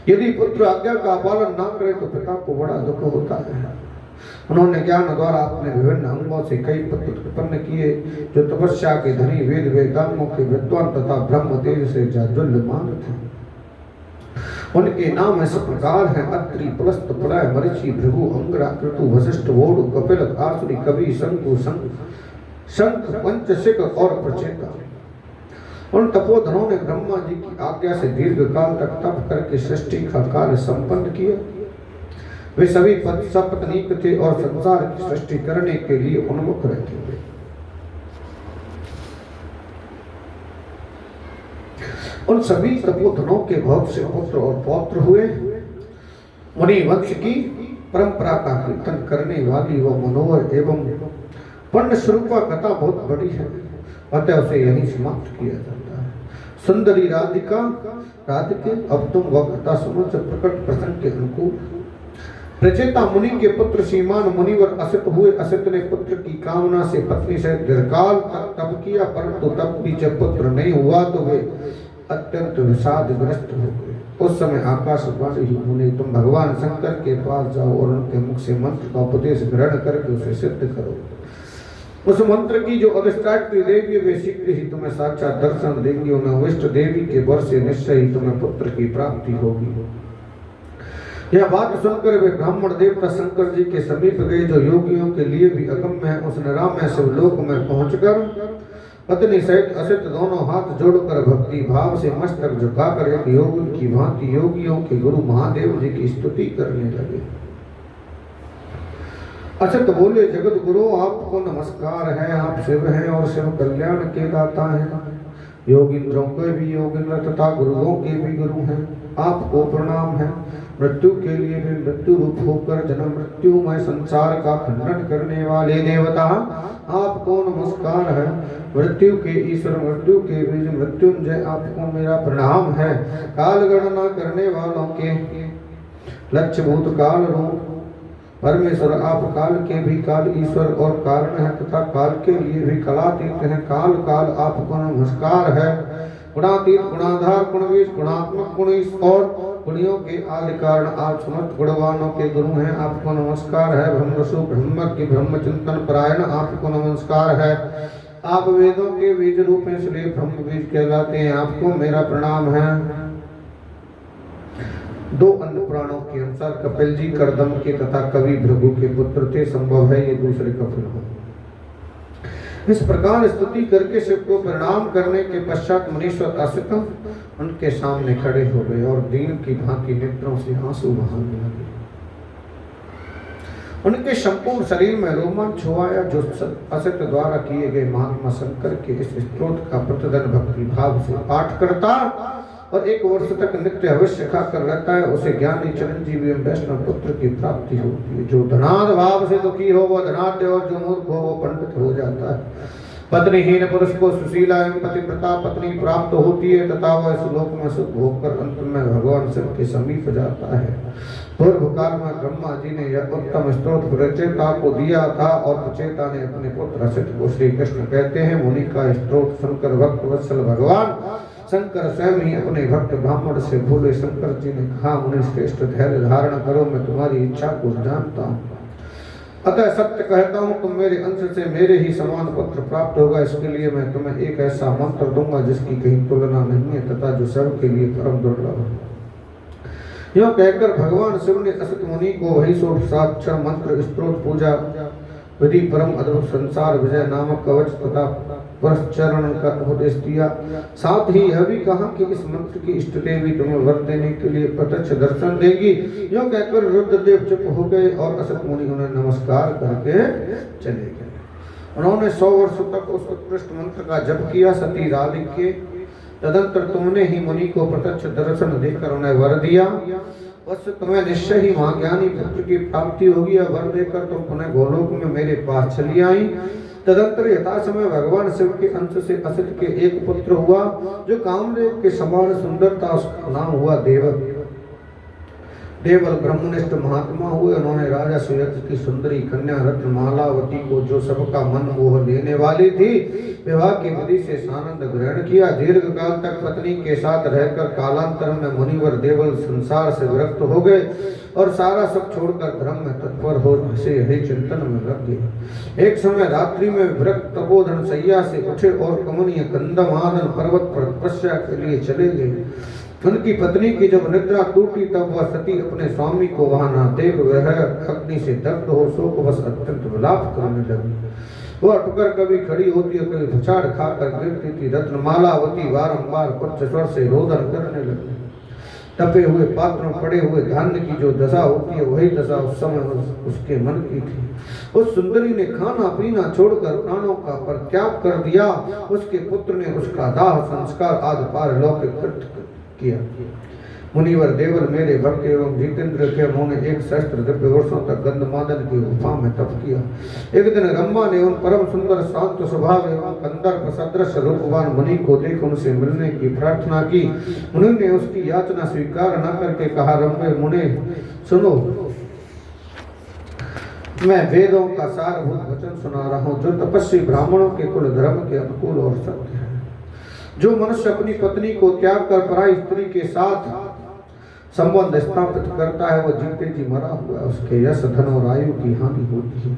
यदि पुत्र आज्ञा का पालन न करे तो पिता को बड़ा दुख होता है। उन्होंने ज्ञान द्वारा अपने विभिन्न अंगों से कई पुत्र उत्पन्न किए, जो तपस्या के धनी, वेद वेदांगों के विद्वान तथा ब्रह्म तेज से जाज्वल्यमान थे। उनके नाम इस प्रकार हैं: अत्रि, पुलस्त, प्रलय, मरीचि, भृगु, अंगरा, क्रतु, वशिष्ठ, वोडु, कपिल, आसुरी, कवि, शंकु, शंख, पंचशिख और प्रचेता। उन तपोधनों ने ब्रह्मा जी की आज्ञा से दीर्घ काल तक तप करके सृष्टि का कार्य संपन्न किया। वे सभी सपत्नीक थे और संसार की सृष्टि करने के लिए उन्मुख रहते थे। उन सभी तपोधनों के बहुत से पुत्र और पौत्र हुए। मुनि वंश की परंपरा का कीर्तन करने वाली वो मनोहर एवं पर्ण स्वरूपा कथा बहुत बड़ी है, अतः उसे यही समाप्त किया जाता है। सुंदरी राधिका, राधिके, अब तुम वह कथा सुनो जो प्रकट प्रसंग के अनुकूल। प्रचेता मुनि के पुत्र श्रीमान मुनिवर असित हुए। असित ने पुत्र की कामना से पत्नी से दीर्घकाल तक तप किया, परंतु तब भी जब पुत्र नहीं हुआ तो वे अत्यंत विषादग्रस्त हो गए। उस समय आकाशवाणी ही, मुनि तुम भगवान शंकर के पास जाओ और उनके मुख से मंत्र का उपदेश ग्रहण करके उसे सिद्ध करो। उस मंत्र की जो अधिष्ठात्री देवी है, वे शीघ्र ही तुम्हें साक्षात दर्शन देंगी। उन्हें विष्ट देवी के वर से निश्चय ही तुम्हें पुत्र की प्राप्ति होगी। यह बात सुनकर वे ब्राह्मण देवता शंकर जी के समीप गए, जो योगियों के लिए भी अगम्य है। उस निरामय शिवलोक में पहुंचकर पत्नी सहित असित दोनों हाथ जोड़कर भक्ति भाव से मस्तक झुकाकर एक योगी की भांति योगियों के गुरु महादेव जी की स्तुति करने लगे। असित बोले, जगत गुरु आपको नमस्कार है, आप शिव हैं और शिव कल्याण के दाता हैं। योगिंद्रों के भी योगिंद्र तथा गुरुओं के भी गुरु हैं, आपको प्रणाम है। मृत्यु के लिए भी मृत्यु रूप होकर जन्म मृत्यु में संसार का खंडन करने वाले देवता, आपको नमस्कार है। मृत्यु के ईश्वर, मृत्यु के बीज मृत्युंजय, आपको मेरा प्रणाम है। काल गणना करने वालों के लक्ष्य भूत काल रूप परमेश्वर, आप काल के भी काल ईश्वर और कारण है तथा काल के लिए भी कलातीत हैं। काल काल आपको नमस्कार है। गुणातीत, गुणाधार, गुणवीर, गुणात्मक, गुणीश और गुणियों के आदि कारण आप समस्त गुणवानों के गुरु हैं, आपको नमस्कार है। ब्रह्मसु ब्रह्म की ब्रह्म चिंतन परायण, आपको नमस्कार है। आप वेदों के बीज रूप हैं, इसलिए ब्रह्म बीज कहलाते हैं, आपको मेरा प्रणाम है। दो अन्य पुराणों के अनुसार कपिल जी करदम के तथा कवि भृगु के पुत्र थे। संभव है ये दूसरे कपिल हो। इस प्रकार स्तुति करके शिव को प्रणाम करने के पश्चात मुनीश्वर असित उनके सामने खड़े हो गए और दीन की भांति नेत्रों से आंसू बहाने लगे। उनके संपूर्ण शरीर में रोमांच छुआया, जो असित द्वारा किए गए महात्मा शंकर के इस स्तोत्र का प्रतिदिन भक्ति भाव से पाठ करता और 1 वर्ष तक नित्य अवश्य खाकर रहता है, उसे ज्ञानी चिरंजीवी वैष्णव पुत्र की प्राप्ति होती है। जो धनाद भाव से दुखी हो वो धनाढ्य और जो मूर्ख हो वो पंडित हो जाता है। पत्नीहीन पुरुष को सुशीला एवं पतिव्रता पत्नी प्राप्त होती है तथा वह इस लोक में सुख होकर अंत में भगवान शिव के समीप जाता है। पूर्व काल में ब्रह्मा जी ने यह उत्तम स्तोत्र प्रचेता को दिया था और प्रचेता ने अपने पुत्र असित को श्री कृष्ण कहते हैं। मुनि का स्तोत्र सुनकर भक्त वत्सल भगवान शंकर स्वयं ही अपने भक्त ब्राह्मण से बोले। शंकर जी ने कहा, मुनि श्रेष्ठ धैर्य धारण करो, मैं तुम्हारी इच्छा को जानता हूँ, अतः सत्य कहता हूँ, तुम मेरे अंश से मेरे ही समान पुत्र प्राप्त होगा। इसके लिए मैं तुम्हें एक ऐसा मंत्र दूंगा जिसकी कहीं तुलना नहीं है तथा जो सबके लिए परम दुर्लभ है। यह कहकर भगवान शिव ने असित मुनि को वही 100 मंत्र स्तोत्र पूजा विधि परम अद्भुत संसार विजय नामक कवच तथा परचरण का उपदेश दिया। साथ ही यह भी कहा कि इस मंत्र की इष्ट देवी तुम्हें वर देने के लिए प्रत्यक्ष दर्शन देगी। यह कहकर रुद्रदेव चुप हो गए और असित मुनि उन्हें नमस्कार करके चले गए। उन्होंने 100 वर्षों तक उस उत्कृष्ट मंत्र का जप किया। सती राधिके तदंतर तुमने ही मुनि को प्रत्यक्ष दर्शन देकर उन्हें वर दिया। बस तुम्हें निश्चय ही वहां ज्ञानी पुत्र की प्राप्ति होगी। और वर देकर तुम पुनः गोलोक में मेरे पास चली आई। तदंतर यथा समय भगवान शिव के अंश से असित के एक पुत्र हुआ, जो कामदेव के समान सुंदर था। उसका नाम हुआ देवल। देवल ब्रह्मनिष्ठ महात्मा हुए। उन्होंने राजा सुयज्ञ की सुंदरी कन्या रत्नमालावती को, जो सबका मन मोह लेने वाली थी, विवाह की विधि से सानंद ग्रहण किया। दीर्घ काल तक पत्नी के साथ रहकर कालांतर में मुनिवर देवल संसार से विरक्त हो गए और सारा सब छोड़कर धर्म में तत्पर हो से हरि चिंतन में लग गए। एक समय रात्रि में विरक्त तपोधन सैया से उठे और कमनीय गंधमादन पर्वत पर तपस्या के लिए चले गए। उनकी पत्नी की जब निद्रा टूटी तब वह सती अपने स्वामी को वहां न देख वह अग्नि से दग्ध हो शोकवश अत्यंत विलाप करने लगी। वह टुकर कभी खड़ी होती और कभी भुचाड़ खाकर गिरती थी। रत्नमालावती बारंबार उच्च स्वर से रोदन करने लगी। तपे हुए पात्र में पड़े हुए धान्य की जो दशा होती है वही दशा उस समय उसके मन की थी। उस सुंदरी ने खाना पीना छोड़कर प्राणों का परित्याग कर दिया। उसके पुत्र ने उसका दाह संस्कार आदि पारलौकिक कृत्य किया। मुनिवर देवल मेरे भक्त एवं जितेंद्र थे। उन्होंने 1 सहस्त्र दिव्य वर्षों तक गंधमादन की गुफा में तप किया। एक दिन रम्मा ने उन परम सुंदर शांत स्वभाव एवं कंदर्प सदृश रूपवान मुनि को देख उनसे मिलने की प्रार्थना की। मुनि ने उसकी याचना स्वीकार न करके कहा, रम्मे मुने सुनो, मैं वेदों का सारभूत वचन सुना रहा हूँ, जो तपस्वी ब्राह्मणों के कुल धर्म के अनुकूल और सत्य है। जो मनुष्य अपनी पत्नी को त्याग कर पराई स्त्री के साथ संबंध स्थापित करता है, वह जीते जी मरा हुआ, उसके यश धन और आयु की हानि होती है।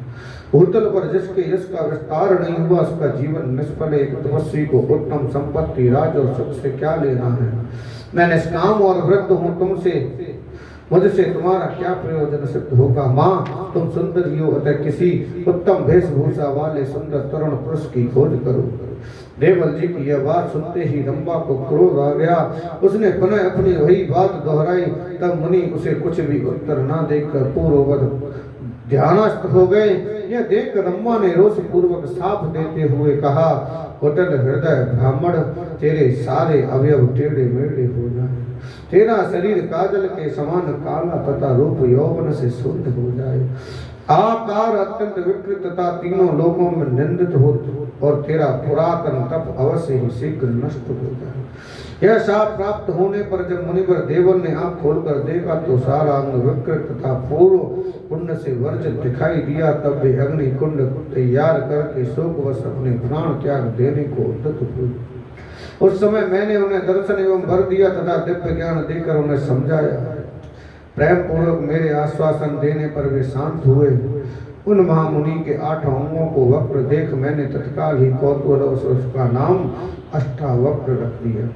भूतल पर जिसके यश का विस्तार नहीं हुआ, उसका जीवन निष्फल है। एक तपस्वी को उत्तम संपत्ति, राज और सुख से क्या लेना है। मैं निष्काम और वृद्ध हूँ, तुमसे मुझसे तुम्हारा क्या प्रयोजन सिद्ध होगा। माँ, तुम सुंदरी हो, अतः किसी उत्तम वेशभूषा वाले सुंदर तरुण पुरुष की खोज करो। देवल जी की यह बात सुनते ही रंबा को क्रोध आ गया। उसने पुनः अपनी वही बात दोहराई। तब मुनि उसे कुछ भी उत्तर न देकर पूर्ववत ध्यानस्थ हो गए। यह देख रम्मा ने रोष पूर्वक साफ देते हुए कहा, कुटिल हृदय ब्राह्मण, तेरे सारे अवयव टेढ़े मेढ़े हो जाए। तेरा शरीर काजल के समान काला तथा रूप यौवन से शुद्ध हो जाए। आकार अत्यंत विकृत तथा तीनों लोकों में निंदित हो और तेरा पुरातन तप अवश्य ही शीघ्र नष्ट हो जाए। यह शाप प्राप्त होने पर जब मुनिवर देवल ने आंख खोलकर देखा तो सारा अंग विकृत तथा पूर्व पुण्य से वर्जित दिखाई दिया। तब वे अग्नि कुंड तैयार करके शोकवश अपने प्राण त्याग देने को उद्यत हुए। उस समय मैंने उन्हें दर्शन एवं वर दिया तथा दिव्य ज्ञान देकर उन्हें समझाया। प्रेम पूर्वक मेरे आश्वासन देने पर वे शांत हुए। उन महामुनि के 8 अंगों को वक्र देख मैंने तत्काल ही कौतूहलवश उसका नाम अष्टावक्र रख दिया।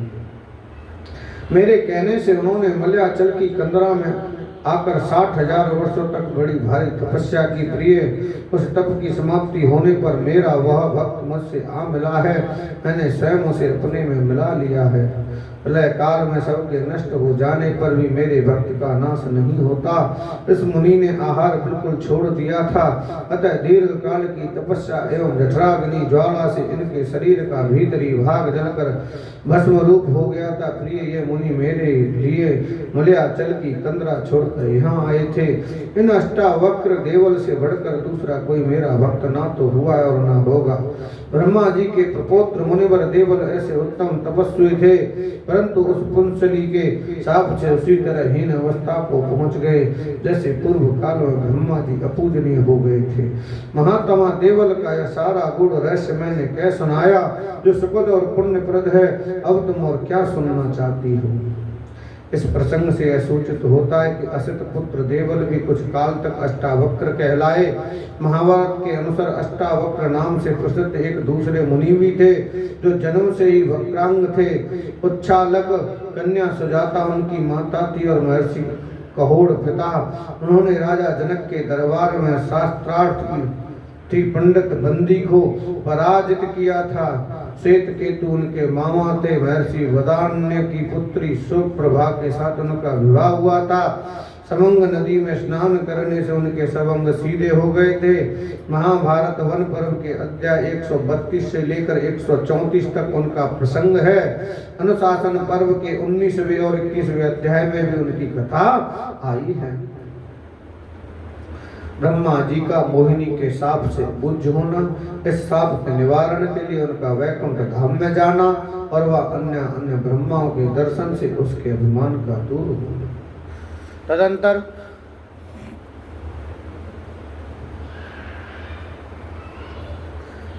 मेरे कहने से उन्होंने मलयाचल की कंदरा में आकर 60,000 वर्षों तक बड़ी भारी तपस्या की। प्रिय, उस तप की समाप्ति होने पर मेरा वह भक्त मुझसे आ मिला है। मैंने स्वयं उसे अपने में मिला लिया है। प्रलय काल में सबके नष्ट हो जाने पर भी मेरे भक्त का नाश नहीं होता। इस मुनि ने आहार बिल्कुल छोड़ दिया था, अतः दीर्घ काल की तपस्या एवं जठराग्नि ज्वाला से इनके शरीर का भीतरी भाग जलकर भस्म रूप हो गया था। प्रिय, ये मुनि मेरे लिए मलयाचल की कंदरा छोड़कर यहाँ आए थे। इन अष्टावक्र देवल से बढ़कर दूसरा कोई मेरा भक्त ना तो हुआ और ना होगा। ब्रह्मा जी के प्रपौत्र मुनिवर देवल ऐसे उत्तम तपस्वी थे, परंतु उस पुंसली के शाप से उसी तरह हीन अवस्था को पहुंच गए जैसे पूर्व काल में ब्रह्मा जी अपूजनीय हो गए थे। महात्मा देवल का यह सारा गुण रहस्य मैंने कह सुनाया, जो सुखद और पुण्यप्रद है। अब तुम और क्या सुनना चाहती हो। इस प्रसंग से यह सूचित होता है कि असित पुत्र देवल भी कुछ काल तक अष्टावक्र कहलाए। महाभारत के अनुसार अष्टावक्र नाम से प्रसिद्ध एक दूसरे मुनि भी थे, जो जन्म से ही वक्रांग थे। उच्छालक कन्या सुजाता उनकी माता थी और महर्षि कहोड़ पिता। उन्होंने राजा जनक के दरबार में शास्त्रार्थ की पंडित बंदी को पराजित किया था। श्वेत केतु उनके मामा थे। महर्षि वदान्य की पुत्री सुप्रभा के साथ उनका विवाह हुआ था। समंग नदी में स्नान करने से उनके सब अंग सीधे हो गए थे। महाभारत वन पर्व के अध्याय 132 से लेकर 134 तक उनका प्रसंग है। अनुशासन पर्व के 19वें और 21वें अध्याय में भी उनकी कथा आई है। ब्रह्मा जी का मोहिनी के साप से बुझ होना, इस साप के निवारण के लिए उनका वैकुंठ धाम में जाना और वह अन्य अन्य ब्रह्माओं के दर्शन से उसके अभिमान का दूर होना। तदंतर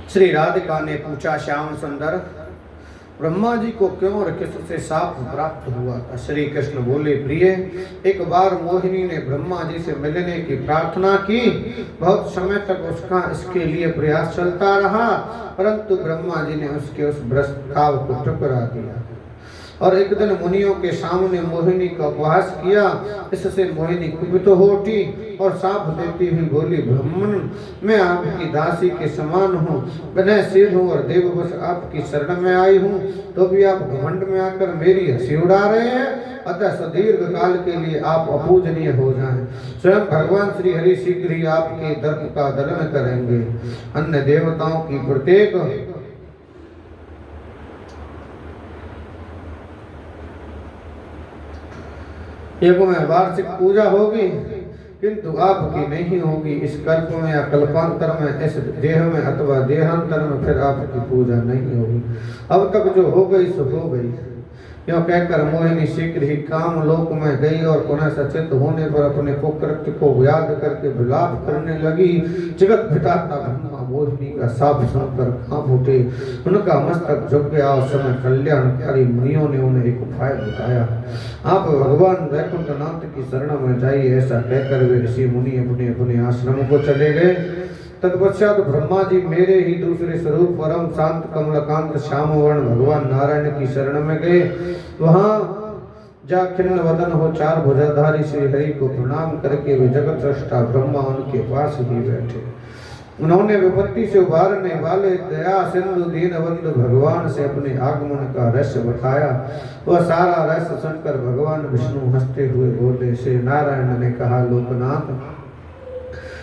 श्री राधिका ने पूछा, श्याम सुंदर, ब्रह्मा जी को क्यों और किससे साप प्राप्त हुआ था? श्री कृष्ण बोले, प्रिय, एक बार मोहिनी ने ब्रह्मा जी से मिलने की प्रार्थना की। बहुत समय तक उसका इसके लिए प्रयास चलता रहा, परंतु ब्रह्मा जी ने उसके उस प्रस्ताव को ठुकरा दिया और एक दिन मुनियों के सामने मोहिनी का उपहास किया। इससे मोहिनी कुपित हो उठी और साप देती हुई बोली, ब्राह्मण, मैं आपकी दासी के समान हूँ, विनय सिर हूँ और देववश आपकी शरण में आई हूँ, तो भी आप घमंड में आकर मेरी हंसी उड़ा रहे हैं। अतः सुदीर्घ काल के लिए आप अपूजनीय हो जाएं। स्वयं भगवान श्री हरि शीघ्र ही आपके दर्प का दलन करेंगे। अन्य देवताओं की प्रत्येक युग में वार्षिक पूजा होगी, किंतु आपकी नहीं होगी। इस कल्प में या कल्पांतर में, इस देह में अथवा देहांतर में फिर आपकी पूजा नहीं होगी। अब तक जो हो गई सो हो गई। क्यों कहकर मोहिनी शीघ्र ही काम लोक में गई और पुनः सचेत होने पर अपने कुकृत्य को याद करके विलाप करने लगी। जगत पिताता ब्रह्मा मोहिनी का साप सुनकर कांप उठे। उनका मस्तक झुक गया। उस समय कल्याणकारी मुनियों ने उन्हें एक उपाय बताया। आप भगवान वैकुंठनाथ की शरण में जाइए। ऐसा कहकर वे ऋषि मुनि अपने अपने आश्रम को चले गए। तत्पश्चात ब्रह्मा जी मेरे ही दूसरे स्वरूप परम शांत कमलकांत श्याम वर्ण भगवान नारायण की शरण में गए। वहां जा खिन्न वदन हो चार भुजाधारी श्री हरि को प्रणाम करके वे जगत सृष्टा ब्रह्मा उनके पास ही बैठे। उन्होंने विपत्ति से उबारने वाले दया सिंधु दीनबंधु भगवान से अपने आगमन का रहस्य बताया। वह सारा रहस्य सुनकर भगवान विष्णु हंसते हुए बोले, श्री नारायण ने कहा, लोकनाथ,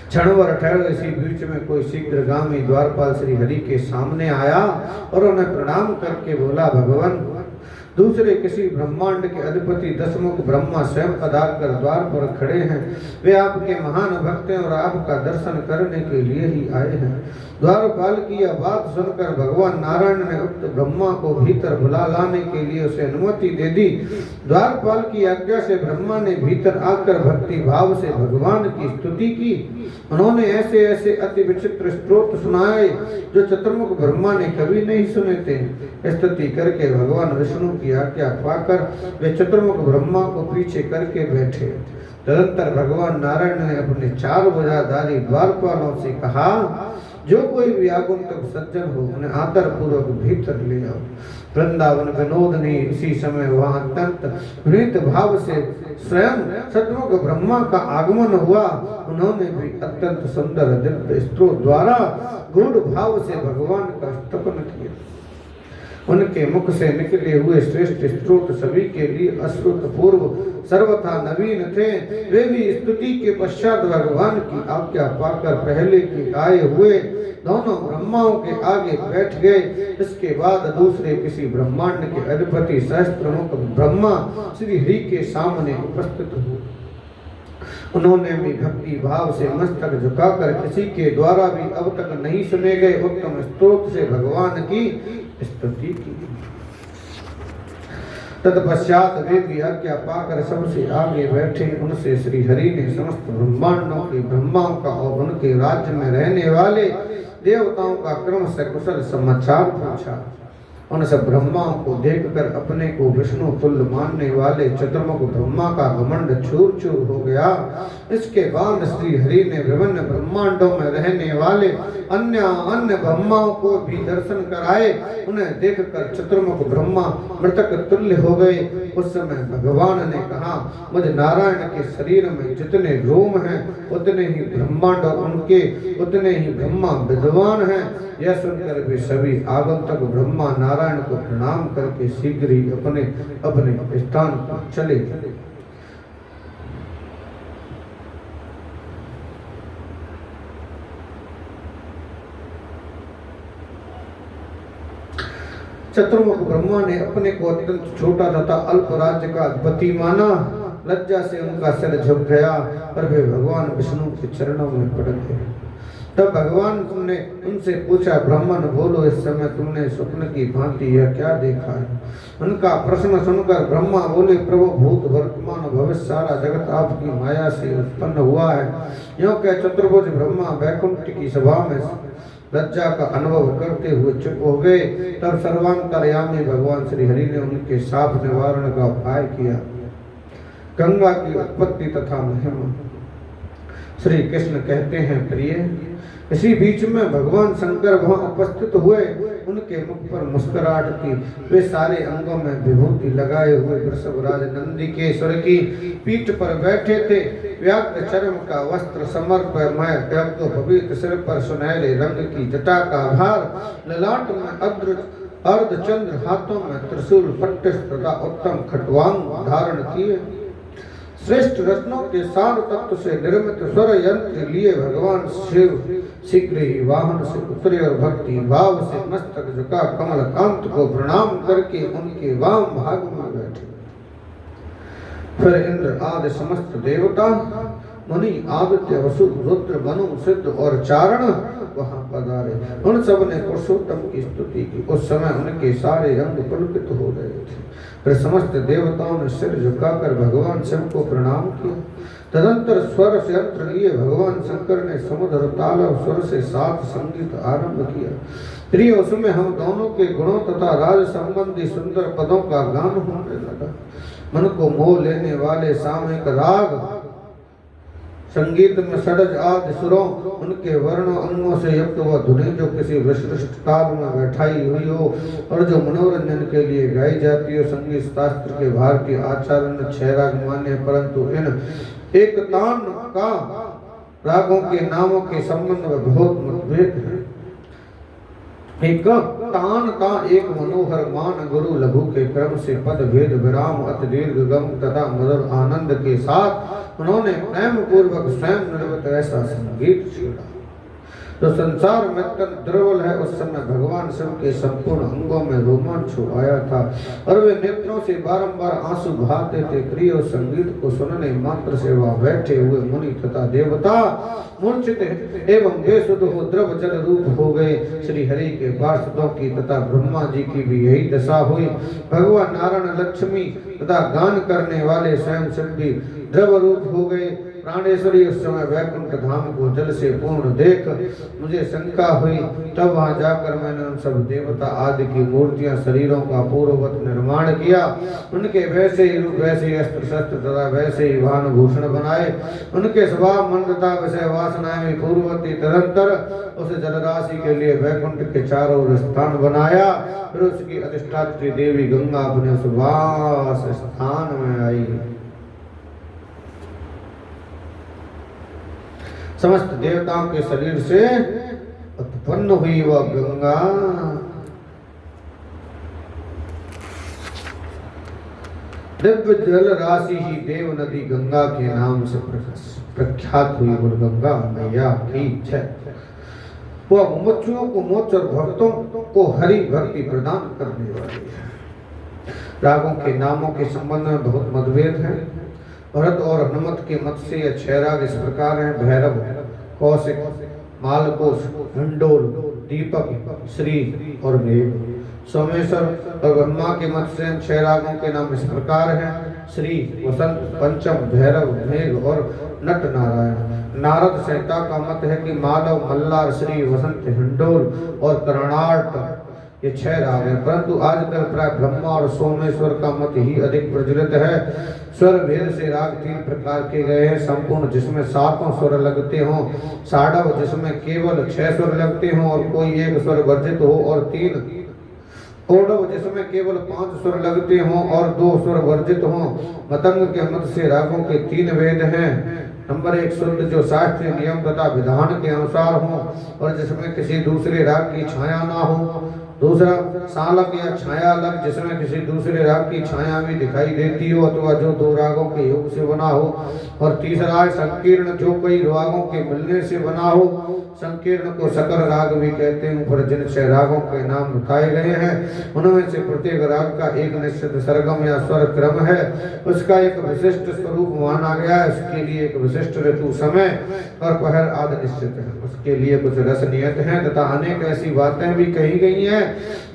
क्षणभर ठहरो। इसी बीच में कोई शीघ्रगामी द्वारपाल श्री हरि के सामने आया और उन्हें प्रणाम करके बोला, भगवान, दूसरे किसी ब्रह्मांड के अधिपति दशमुख ब्रह्मा स्वयं पधार कर द्वार पर खड़े हैं। वे आपके महान भक्त हैं और आपका दर्शन करने के लिए ही आए हैं। द्वारपाल की यह बात सुनकर भगवान नारायण ने उक्त ब्रह्मा को भीतर बुला लाने के लिए उसे अनुमति दे दी। द्वारपाल की आज्ञा से ब्रह्मा ने भीतर आकर भक्ति भाव से भगवान की स्तुति की। उन्होंने ऐसे ऐसे अति विचित्र स्तोत्र सुनाए जो चतुर्मुख ब्रह्मा ने कभी नहीं सुने थे। स्तुति करके भगवान विष्णु की आज्ञा पाकर वे चतुर्मुख ब्रह्मा को पीछे करके बैठे। तदंतर भगवान नारायण ने अपने चार भुजाधारी द्वारपालों से कहा, जो कोई भी आगंतुक सज्जन हो उन्हें आदर पूर्वक भीतर ले आओ। वृंदावन विनोदनी इसी समय वहां अत्यंत विनीत भाव से स्वयं सतमुख ब्रह्मा का आगमन हुआ। उन्होंने भी अत्यंत सुंदर दिव्य स्त्रोत्र द्वारा गूढ़ भाव से भगवान का स्तवन किया। उनके मुख से निकले हुए श्रेष्ठ स्त्रोत्र सभी के लिए अश्रुत पूर्व सर्वथा नवीन थे। वे भी स्तुति के पश्चात भगवान की आज्ञा पाकर पहले के आए हुए दोनों ब्रह्माओं के आगे बैठ गए। इसके बाद दूसरे किसी ब्रह्मांड के अधिपति सहस्त्रमुख ब्रह्मा श्री हरि के सामने उपस्थित हुए। उन्होंने भी भक्ति भाव से मस्तक झुकाकर किसी के द्वारा भी अब तक नहीं सुने गए उत्तम स्तोत्र से भगवान की स्तुति की। तत्पश्चात वे भी आज्ञा पाकर सबसे आगे बैठे। उनसे श्री हरि ने समस्त ब्रह्मांडों के ब्रह्माओं का और उनके राज्य में रहने वाले देवताओं का क्रम से कुशल समाचार पूछा। उन सब ब्रह्माओं को देखकर अपने को विष्णु तुल्य मानने वाले चतुर्मुख ब्रह्मा का घमंड चूर चूर हो गया। इसके बाद श्री हरि ने विभिन्न ब्रह्मांडों में रहने वाले अन्य अन्य ब्रह्माओं को भी दर्शन कराए। उन्हें देखकर चतुर्मुख ब्रह्मा मृतक तुल्य हो गए। उस समय भगवान ने कहा, मुझ नारायण के शरीर में जितने रोम हैं उतने ही ब्रह्मांड और उनके उतने ही ब्रह्मा विद्वान हैं। यह सुनकर वे सभी आगंतुक ब्रह्मा नारायण को प्रणाम करके शीघ्र ही अपने अपने स्थान पर चले। चतुर्मुख ब्रह्मा ने अपने को अत्यंत छोटा तथा अल्प राज्य का अधिपति माना। लज्जा से उनका सिर झुक गया और वे भगवान विष्णु के चरणों में पड़ गए। तब भगवान ने उनसे पूछा, ब्राह्मण बोलो, इस समय तुमने स्वप्न की भांति यह क्या देखा है? उनका प्रश्न सुनकर ब्रह्मा बोले, प्रभु, भूत वर्तमान भविष्य सारा जगत आपकी माया से उत्पन्न हुआ है। यों कह चतुर्भुज ब्रह्मा वैकुंठ की सभा में लज्जा का अनुभव करते हुए चुप हो गए। तब सर्वांतर्यामी भगवान श्री हरि ने उनके शाप निवारण का उपाय किया। गंगा की उत्पत्ति तथा महिमा। श्री कृष्ण कहते हैं, प्रिय, इसी बीच में भगवान शंकर वहां उपस्थित हुए। उनके मुख पर मुस्कुराहट थी। वे सारे अंगों में विभूति लगाए हुए वृषभराज नंदिकेश्वर की पीठ पर बैठे थे। व्याघ्र चर्म का वस्त्र समर्पमय पवित्र सिर पर सुनहरे रंग की जटा का भार, ललाट में अर्धचंद्र, हाथों में त्रिशूल पट्टिश तथा उत्तम खटवांग धारण किए। श्रेष्ठ रत्नों के सार तत्व से निर्मित स्वर यंत्र लिए भगवान शिव शीघ्र ही वाहन से उतरे और भक्ति भाव से मस्तक झुका कमल कांत को प्रणाम करके उनके वाम भाग में बैठे। फिर इंद्र आदि समस्त देवता, मुनि, आदित्य, वसु, रुद्र, मनु, सिद्ध और चारण वहां पधारे। उन सब ने पुरुषोत्तम की स्तुति की। उस समय उनके सारे अंग पुलकित हो रहे थे। फिर समस्त देवताओं ने सिर झुकाकर भगवान शिव को प्रणाम किया। तदंतर स्वर से यंत्र लिए भगवान शंकर ने समुद्र ताल और स्वर से सात संगीत आरंभ किया। प्रिय, उसमें हम दोनों के गुणों तथा राज संबंधी सुंदर पदों का गान होने लगा। मन को मोह लेने वाले सामयिक राग संगीत में षड्ज आदि सुरों, उनके वर्णों अंगों से युक्त वह धुनी जो किसी विशिष्ट ताल में बैठाई हुई हो और जो मनोरंजन के लिए गाई जाती हो। संगीत शास्त्र के भारतीय आचार्य ने 6 राग माने, परंतु इन एक तान का रागों के नामों के संबंध में बहुत मतभेद है। एक तान का एक मनोहर मान गुरु लघु के क्रम से पद भेद विराम अति दीर्घ गम तथा मधुर आनंद के साथ उन्होंने प्रेम पूर्वक स्वयं निर्मित ऐसा संगीत छेड़ा तो संसार में तन द्रवल है। उस समय भगवान शिव के संपूर्ण अंगों में रोमांच आया था और वे नेत्रों से बारंबार आंसू बहाते थे। प्रिय, उस संगीत को सुनने मात्र से वहां बैठे हुए मुनि तथा देवता मूर्छित एवं बेसुध हो द्रव जल रूप हो गए। श्री हरि के पार्षदों की तथा ब्रह्मा जी की भी यही दशा हुई। भगवान नारायण, लक्ष्मी तथा गान करने वाले स्वयं शिव भी द्रव रूप हो गए। प्राणेश्वरी उस समय वैकुंठ धाम को जल से पूर्ण देख मुझे शंका हुई। तब वहां जाकर मैंने उन सब देवता आदि की मूर्तियां, शरीरों का पूर्ववत निर्माण किया। उनके वैसे ही रूप, वैसे ही अस्त्र शस्त्र तथा वैसे ही वाहन भूषण बनाए। उनके स्वभाव, मन तथा विषय वासनाएं भी पूर्ववती। तदंतर उस जलराशि के लिए वैकुंठ के चारों ओर स्थान बनाया। फिर उसकी अधिष्ठात्री देवी गंगा अपने उस वास स्थान में आई। समस्त देवताओं के शरीर से उत्पन्न हुई वह गंगा दिव्य जल राशि ही देव नदी गंगा के नाम से प्रख्यात हुई। और गंगा मैया की जय। वह मुमुक्षुओं को मोक्ष और भक्तों को हरि भक्ति प्रदान करने वाली है। रागों के नामों के संबंध में बहुत मतभेद है। भरत और हनुमत के मत से यह 6 राग इस प्रकार हैं: भैरव, कौशिक, मालकोश, हिंडोल, दीपक, श्री और मेघ। सोमेश्वर और ब्रह्मा के मत से 6 रागों के नाम इस प्रकार हैं: श्री, वसंत, पंचम, भैरव, मेघ और नट नारायण। नारद संहिता का मत है कि मालव, मल्लार, श्री, वसंत, हिंडोल और कर्णाट ये 6 राग हैं। परंतु आजकल प्राय ब्रह्मा और सोमेश्वर का मत ही अधिक प्रचलित है। स्वर भेद से राग 3 प्रकार के गए हैं: संपूर्ण जिसमें 7 स्वर लगते हों, साडव जिसमें केवल 6 स्वर लगते हों और कोई एक स्वर वर्जित हो, और 3 ओडव जिसमें केवल 5 स्वर लगते हों और 2 स्वर वर्जित हों। मतंग के मत से रागों के 3 भेद हैं। नंबर 1 शुद्ध जो शास्त्रीय नियम तथा विधान के अनुसार हो और जिसमें किसी दूसरे राग की छाया ना हो। दूसरा सालक या छाया लग जिसमें किसी दूसरे राग की छाया भी दिखाई देती हो अथवा जो 2 रागों के योग से बना हो। और तीसरा है संकीर्ण जो कई रागों के मिलने से बना हो। संकीर्ण को सकल राग भी कहते हैं। ऊपर जिन 6 रागों के नाम बताए गए हैं उनमें से प्रत्येक राग का एक निश्चित सरगम या स्वर क्रम है, उसका एक विशिष्ट स्वरूप माना गया है, उसके लिए एक विशिष्ट ऋतु, समय और पहर आदि निश्चित है, उसके लिए कुछ रस नियत हैं तथा अनेक ऐसी बातें भी कही गई हैं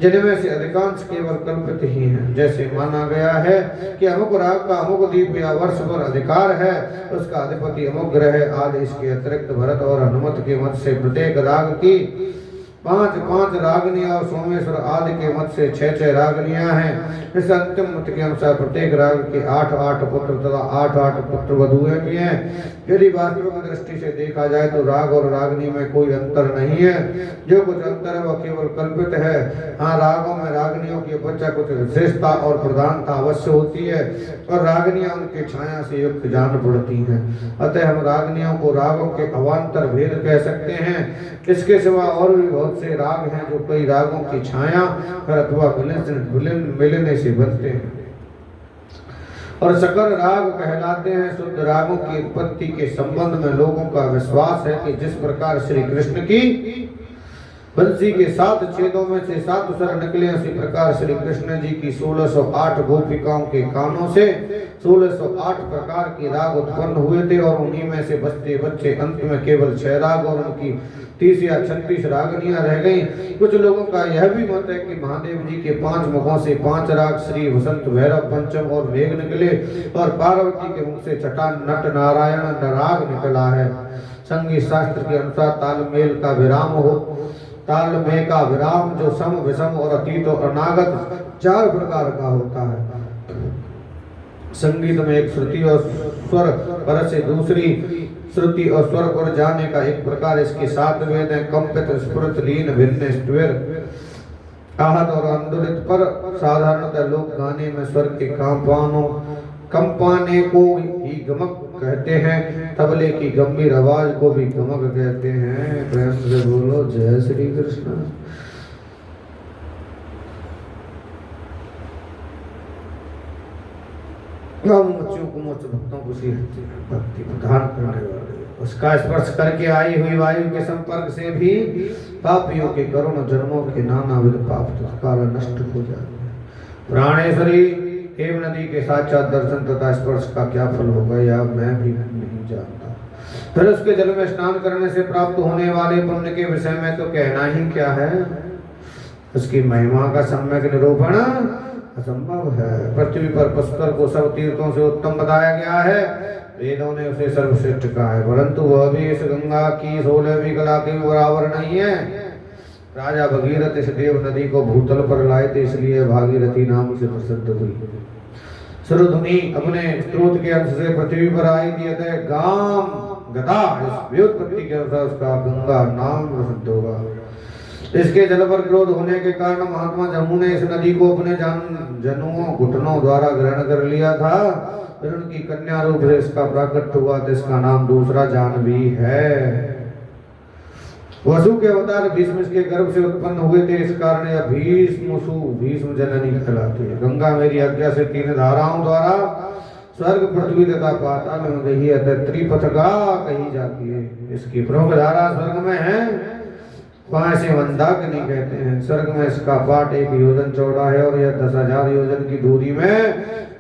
जिनमें से अधिकांश केवल कल्पित ही हैं। जैसे माना गया है कि अमुक राग का अमुक द्वीप या वर्ष पर अधिकार है, उसका अधिपति अमुक ग्रह आदि। इसके अतिरिक्त भरत और हनुमत के मत से प्रत्येक राग की 5-5 रागनियां और सोमेश्वर आदि के मत से 6-6 रागनियां हैं। इस अंतिम मत के अनुसार प्रत्येक राग के 8-8 पुत्र तथा 8-8 पुत्र वधुएं भी हैं। यदि वास्तविक दृष्टि से देखा जाए तो राग और रागनी में कोई अंतर नहीं है, जो कुछ अंतर है वह केवल कल्पित है। हाँ, रागों में रागनियों की अपेक्षा कुछ विशेषता और प्रधानता अवश्य होती है और रागनियां उनके छाया से युक्त जान पड़ती हैं। अतः हम रागनियों को रागों के अवान्तर भेद कह सकते हैं। इसके सिवा और भी बहुत से राग हैं जो कई रागों की छाया अथवा मिलने से बनते हैं और सकल राग कहलाते हैं। शुद्ध रागों की उत्पत्ति के संबंध में लोगों का विश्वास है कि जिस प्रकार श्री कृष्ण की बंसी के 7 छेदों में से 7 स्वर निकले, उसी प्रकार श्री कृष्ण जी की 1608 गोपिकाओं के कानों से 1608 प्रकार के राग उत्पन्न हुए थे और उन्हीं में से बचते बच्चे अंत में केवल 6 राग और उनकी 30 या 36 रागनियां रह गईं। कुछ लोगों का यह भी मत है कि महादेव जी के 5 मुखों से 5 राग श्री वसंत भैरव पंचम और मेघ निकले और पार्वती के मुख से छठा नट नारायण राग निकला है। संगीत शास्त्र के अनुसार तालमेल का विराम हो, तालमेल का विराम जो सम विषम और अतीत और अनागत 4 प्रकार का होता है। संगीत में एक श्रुति और स्वर पर से दूसरी श्रुति और स्वर पर जाने का एक प्रकार, इसके 7 वेद हैं: कंपित, स्फुरित, लीन, भिन्न, स्वर, आहत और आंदोलित। पर साधारणतः लोग गाने में स्वर के कंपाने को ही गमक कहते हैं, तबले की गंभीर आवाज को भी गमक कहते हैं। प्रेम से बोलो जय श्री कृष्ण। भक्तों को भक्ति प्रदान करने वाले, उसका स्पर्श करके आई हुई वायु के संपर्क से भी पापियों के करोड़ों जन्मों के नानाविध पाप तत्काल नष्ट हो जाते हैं। प्राणेश्वरी हेम नदी के साक्षात दर्शन तथा स्पर्श का क्या फल होगा यह मैं भी नहीं जानता। फिर उसके जल में स्नान करने से प्राप्त होने वाले पुण्य के विषय में तो कहना ही क्या है, उसकी महिमा का सम्यक निरूपण असंभव है। पृथ्वी पर पुष्कर को सब तीर्थों से उत्तम बताया गया है, वेदों ने उसे सर्वश्रेष्ठ कहा है, परंतु वह भी इस गंगा की 16वीं कला के बराबर नहीं है। राजा भगीरथ इस देव नदी को भूतल पर लाए थे, इसलिए भागीरथी नाम से प्रसिद्ध हुई। सुरधुनी अपने स्त्रोत के अंश से पृथ्वी पर आई थी, अतः गाम गदा इस व्युत्पत्ति के अनुसार उसका गंगा नाम प्रसिद्ध होगा। इसके जल पर क्रोध होने के कारण महात्मा जम्मू ने इस नदी को अपने जनुओं घुटनों द्वारा ग्रहण कर लिया था। फिर उनकी कन्या रूप से इसका प्राकट हुआ, तो इसका नाम दूसरा जानवी है। वसु के अवतार भीष्म इसके गर्भ से उत्पन्न हुए थे, इस कारण यह भीष्म जननी कहलाती है। गंगा मेरी आज्ञा से 3 धाराओं द्वारा स्वर्ग, पृथ्वी तथा पाताल में गई है, अतः त्रिपथगा कही जाती है। इसकी प्रमुख धारा स्वर्ग में है, वहाँ से मंदाकिनी कहते हैं। स्वर्ग में इसका पाट 1 योजन चौड़ा है और यह 10,000 योजन की दूरी में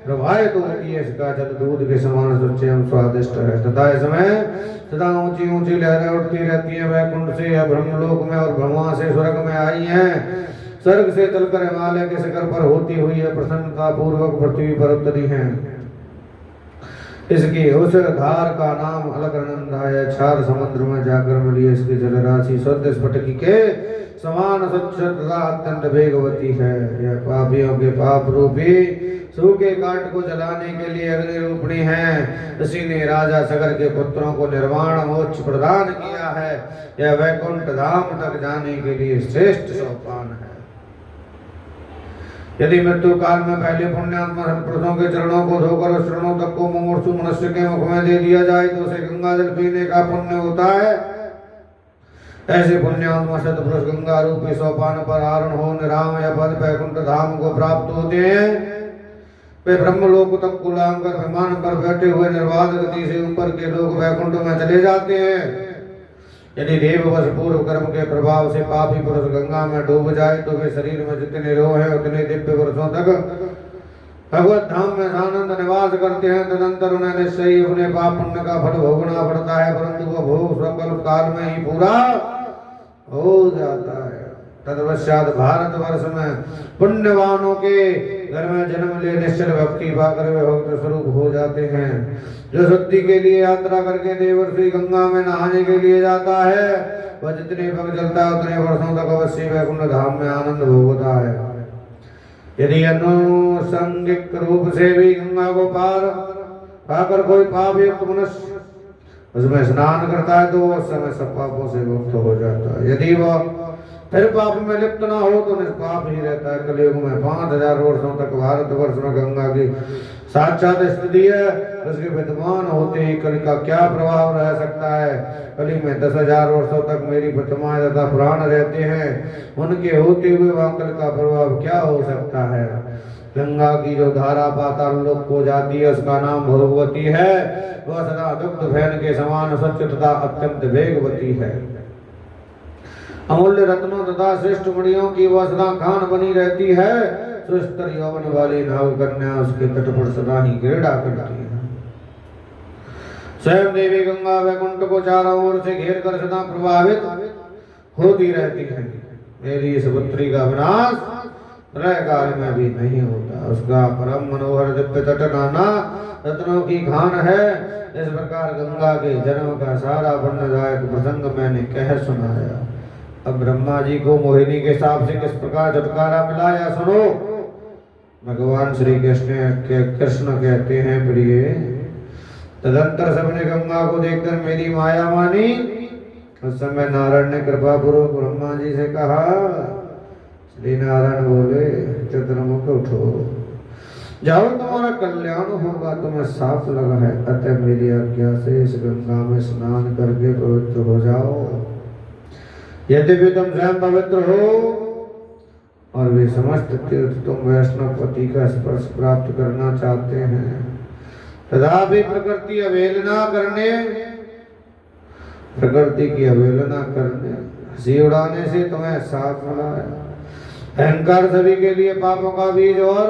प्रवाहित होती है। इसका जल दूध के समान स्वच्छ एवं स्वादिष्ट है तथा इसमें सदा ऊंची ऊंची लहरें उठती रहती हैं। वैकुंठ से या ब्रह्मलोक में और ब्रह्मा से स्वर्ग में आई हैं। स्वर्ग से चलकर हिमालय के शिखर पर होती हुई है प्रसन्नता पूर्वक पृथ्वी पर उतरी हैं। इसकी उस धार का नाम अलकनंदा है। 4 समुद्र में जाकर मिली इसकी जलराशि शुद्ध स्फटिक के समान स्वच्छ तथा अत्यंत वेगवती है। यह पापियों के पाप रूपी सूखे काट को जलाने के लिए अग्नि रूपणी है। इसी ने राजा सगर के पुत्रों को निर्वाण मोक्ष प्रदान किया है। यह वैकुंठ धाम तक जाने के लिए श्रेष्ठ सोपान है। यदि मृत्यु काल में पहले पुण्यात्मा पुरुषों के चरणों को धोकर उस चरणों तक को मुमूर्षु मनुष्य के मुख में दे दिया जाए तो उसे गंगा जल पीने का पुण्य होता है। ऐसे पुण्यात्मा सतपुरुष गंगा रूपी सोपान पर आरोहण हो निराम या पद वैकुंठ धाम को प्राप्त होते हैं। वे ब्रह्मलोक तक को लांघकर विमान पर बैठे हुए निर्बाध गति से ऊपर के लोग वैकुंठ में चले जाते हैं। यदि देववश पूर्व कर्म के प्रभाव से पापी पुरुष गंगा में डूब जाए तो वे शरीर में जितने रोग हैं उतने दिव्य वर्षों तक भगवत धाम में आनंद निवास करते हैं। तदंतर उन्हें निश्चय ही अपने पाप पुण्य का फल भोगना पड़ता है, परंतु वह भोग स्वकल्प काल में ही पूरा हो जाता है। तदपश्चात भारतवर्ष में पुण्यवानों के घर में जन्म ले निश्चल भक्ति पाकर वे भक्त स्वरूप हो जाते हैं। जो शुद्धि के लिए यात्रा करके देवर्षि गंगा में नहाने के लिए जाता है वह जितने पग चलता है उतने वर्षों तक अवश्य वैकुंठ धाम में आनंद भोगता है। यदि अनुसंगिक रूप से भी गंगा को पार पाकर कोई पाप युक्त मनुष्य उसमें स्नान करता है तो वो उस समय सब पापों से मुक्त हो जाता है। यदि वह फिर पाप में लिप्त ना हो तो निष्पाप ही रहता है। कलयुग में 5000 वर्षों तक भारतवर्ष में गंगा की साक्षात स्थिति है। उसके विद्यमान होते ही कलि का क्या प्रभाव रह सकता है। कलि में 10,000 वर्षों तक मेरी प्रतिमाएं तथा प्राण रहते हैं, उनके होते हुए वहां कल का प्रभाव क्या हो सकता है। गंगा की जो धारा पाताल लोक को जाती है उसका नाम भगवती है। वह सदा दुग्ध फैन के समान स्वच्छ तथा अत्यंत वेगवती है। अमूल्य रत्नों तथा श्रेष्ठ मणियों की वह सदा खान बनी रहती है। सुस्तर यौवन वाली नाग कन्या उसके तट पर सदा ही क्रीड़ा करती है। स्वयं देवी गंगा वैकुंठ को चारों ओर से घेर कर सदा प्रभावित होती रहती है। मेरी इस पुत्री का विनाश प्रलय काल में भी नहीं होता। उसका परम मनोहर दिव्य तट नाना रत्नों की खान है। इस प्रकार गंगा के जन्म का सारा पुण्यदायक प्रसंग मैंने कह सुनाया। अब ब्रह्मा जी को मोहिनी के साप से किस प्रकार छुटकारा मिला या सुनो। भगवान श्री कृष्ण कहते हैं, प्रिय तदंतर सबने गंगा को देखकर मेरी माया मानी। उस समय नारायण ने कृपा पूर्वक ब्रह्मा जी से कहा। श्री नारायण बोले, चतुर्मुख उठो, जाओ तुम्हारा कल्याण होगा, तुम्हें साफ लगा है, अतः मेरी आज्ञा से इस गंगा में स्नान करके पवित्र हो जाओ। यद्यपि तुम स्वयं पवित्र हो और वे समस्त तीर्थ तुम वैष्णवपति का स्पर्श प्राप्त करना चाहते हैं, तथापि प्रकृति की अवहेलना करने हंसी उड़ाने से तुम्हें साफ मिला है। अहंकार सभी के लिए पापों का बीज और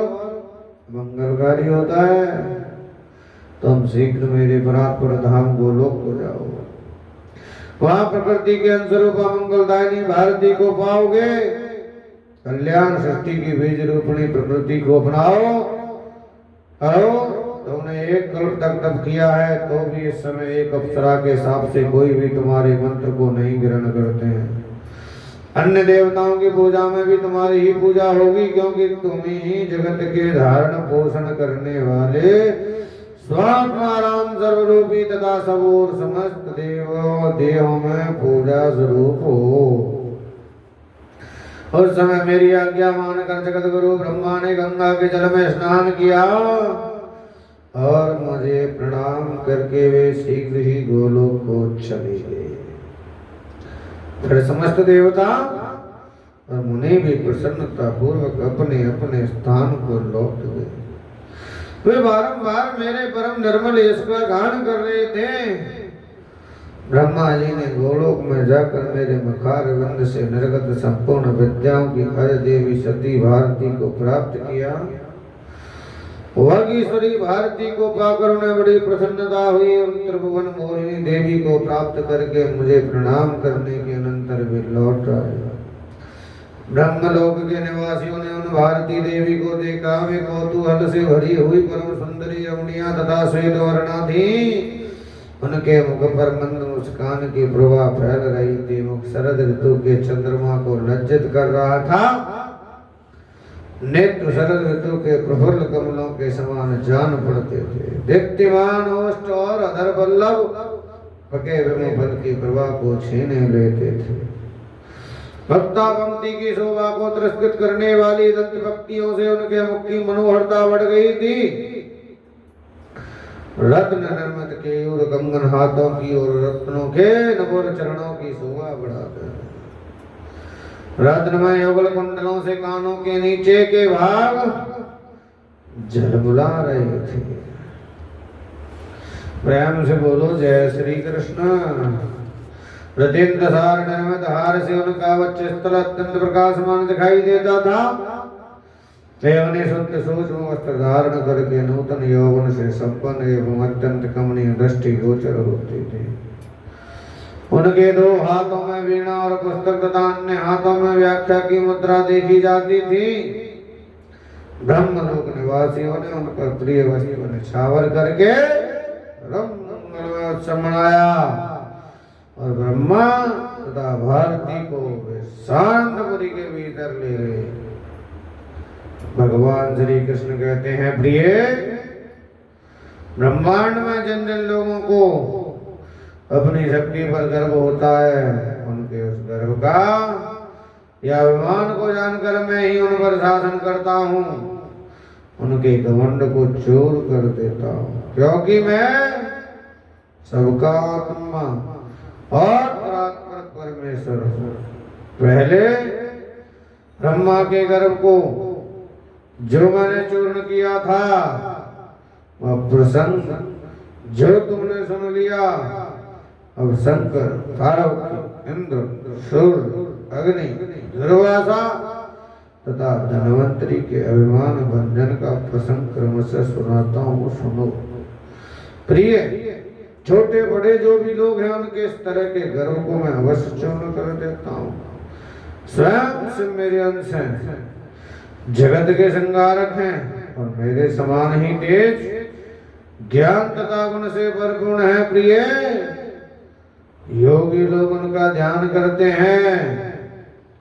मंगलकारी होता है। तुम शीघ्र मेरे परात्पर धाम गोलोक को जाओ, वहां प्रकृति के अनुरूप मंगलदायिनी भारती को पाओगे। कल्याण सृष्टि की बीज रूपणी प्रकृति को अपनाओ। तुमने एक कल्प तक तप किया है तो भी इस समय एक अप्सरा के साप से कोई भी तुम्हारे मंत्र को नहीं ग्रहण करते हैं। अन्य देवताओं की पूजा में भी तुम्हारी ही पूजा होगी, क्योंकि तुम ही जगत के धारण पोषण करने वाले स्वात्माराम सर्वरूपी तथा सबूर समस्त देहों में पूजा स्वरूप हो। उस समय मेरी आज्ञा मानकर जगत गुरु ब्रह्मा ने गंगा के जल में स्नान किया और मुझे प्रणाम करके वे शीघ्र ही गोलोक को चले गए। फिर समस्त देवता और मुनि भी प्रसन्नता पूर्वक अपने अपने स्थान को लौट गए। वे बारंबार मेरे परम निर्मल यश का गान कर रहे थे। ब्रह्मा जी ने गोलोक में जाकर मेरे मखार बंद से निर्गत संपूर्ण विद्याओं की हर देवी सती भारती को प्राप्त किया। वागीश्वरी भारती को पाकर उन्हें बड़ी प्रसन्नता हुई और त्रिभुवन मोहिनी देवी को प्राप्त करके मुझे प्रणाम करने के अनंतर वे लौट आए। ब्रह्मलोक के निवासियों ने उन भारती देवी को देखा। वे कौतूहल से भरी हुई परम सुंदरी रमणियां तथा श्वेत वर्णा थी। उनके मुख पर मंद मुस्कान की प्रभा फैल रही थी। मुख शरद ऋतु के चंद्रमा को लज्जित कर रहा था। नेत्र शरद ऋतु के प्रफुल्ल कमलों के समान जान पड़ते थे। दीप्तिमान ओष्ठ और अधर बल्लभ पके विमोपन की प्रभा को छीने लेते थे। भक्ता पंक्ति की शोभा को तिरस्कृत करने वाली दंत भक्तियों से उनके मुख की मनोहरता बढ़ गई थी। रत्न निर्मित केयूर कंगन हाथों की और रत्नों के नपुर चरणों की शोभा बढ़ाते हैं। रत्नमय युगल कुंडलों से कानों के नीचे के भाग झलमुला रहे थे। प्रेम से बोलो जय श्री कृष्ण। प्रत्यंत सार निर्मित हार से उनका वक्षस्थल अत्यंत प्रकाशमान दिखाई देता था। वे उन्हें शुद्ध सूक्ष्म वस्त्र धारण करके नूतन यौवन से संपन्न एवं अत्यंत कमनीय दृष्टि गोचर होते थे। उनके दो हाथों में वीणा और पुस्तक तथा अन्य हाथों में व्याख्या की मुद्रा देखी जाती थी। ब्रह्मलोक निवासियों ने उन पर प्रिय वस्तु निछावर करके उत्सव मनाया और ब्रह्मा तथा भारती को वे शांतपुरी के भीतर ले गए। भगवान श्री कृष्ण कहते हैं, प्रिय, ब्रह्मांड में जिन जिन लोगों को अपनी शक्ति पर गर्व होता है, उनके उस गर्व का या अभिमान को जानकर मैं ही उन पर शासन करता हूँ, उनके घमंड को चूर कर देता हूँ, क्योंकि मैं सबका आत्मा और परात्पर परमेश्वर हूँ। पहले ब्रह्मा के गर्व को जो मैंने चूर्ण किया था, वह प्रसंग जो तुमने सुन लिया, अब शंकर, तारक, इंद्र, सूर्य, अग्नि, दुर्वासा तथा धनवंतरी के अभिमान भंजन का प्रसंग क्रमशः सुनाता हूँ, सुनो। प्रिय, छोटे बड़े जो भी लोग हैं, उनके इस तरह के गर्व को मैं अवश्य चूर्ण कर देता हूँ। स्वयं से मेरे अंश हैं, जगत के संगारक हैं और मेरे समान ही तेज, ज्ञान तथा गुण से परिपूर्ण है। प्रिय, योगी लोग उनका ध्यान करते हैं,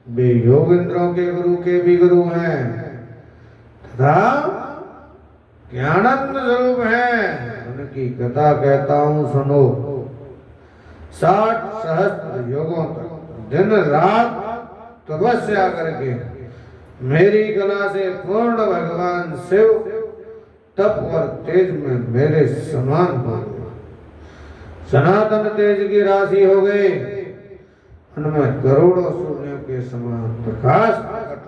वे योगेंद्रों के गुरु के भी गुरु हैं तथा ज्ञानानंद स्वरूप हैं। उनकी कथा कहता हूँ, सुनो। 60 सहस्त्र योगों तक दिन रात तपस्या करके मेरी कला से पूर्ण भगवान शिव तप और तेज में मेरे समान हो गए, सनातन तेज की राशि हो गए, उनमें करोड़ों सूर्यों के समान प्रकाश प्रकट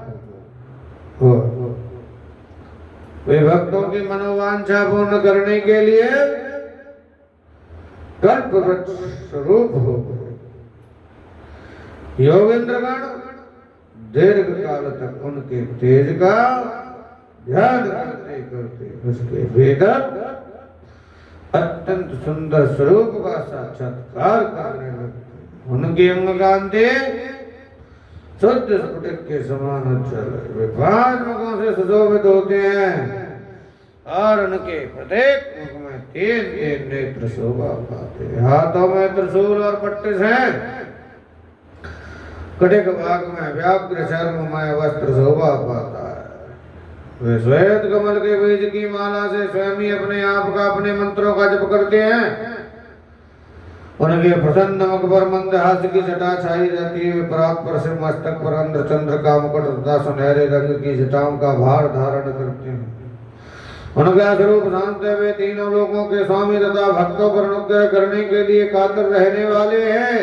हो गए। वे भक्तों की मनोवांछा पूर्ण करने के लिए कल्प वृक्ष स्वरूप हो गए। योगेंद्रगण दीर्घ काल तक उनके तेज का ध्यान करते करते उसके वेदक अत्यंत सुंदर स्वरूप का साक्षात्कार करने लगते। उनके अंग कांति शुद्ध स्फटिक के समान उज्ज्वल, वे 5 मुखों से सुशोभित होते हैं और उनके प्रत्येक मुख में 3 नेत्र शोभा पाते हैं। हाथों में त्रिशूल और पट्टिस हैं, कटिक भाग में व्याघ्र चर्ममय वस्त्र शोभा पाता है। वे श्वेत कमल के बीज की माला से स्वयं ही अपने आप का, अपने मंत्रों का जप करते हैं। उनके प्रसन्न मुख पर मंदहास की जटा छाई रहती है। परात्पर से मस्तक पर अंध्र चंद्र का मुकुट तथा सुनहरे रंग की जटाओं का भार धारण करते हैं। उनका स्वरूप शांत है, वे तीनों लोगों के स्वामी तथा भक्तों पर अनुग्रह करने के लिए कातर रहने वाले हैं।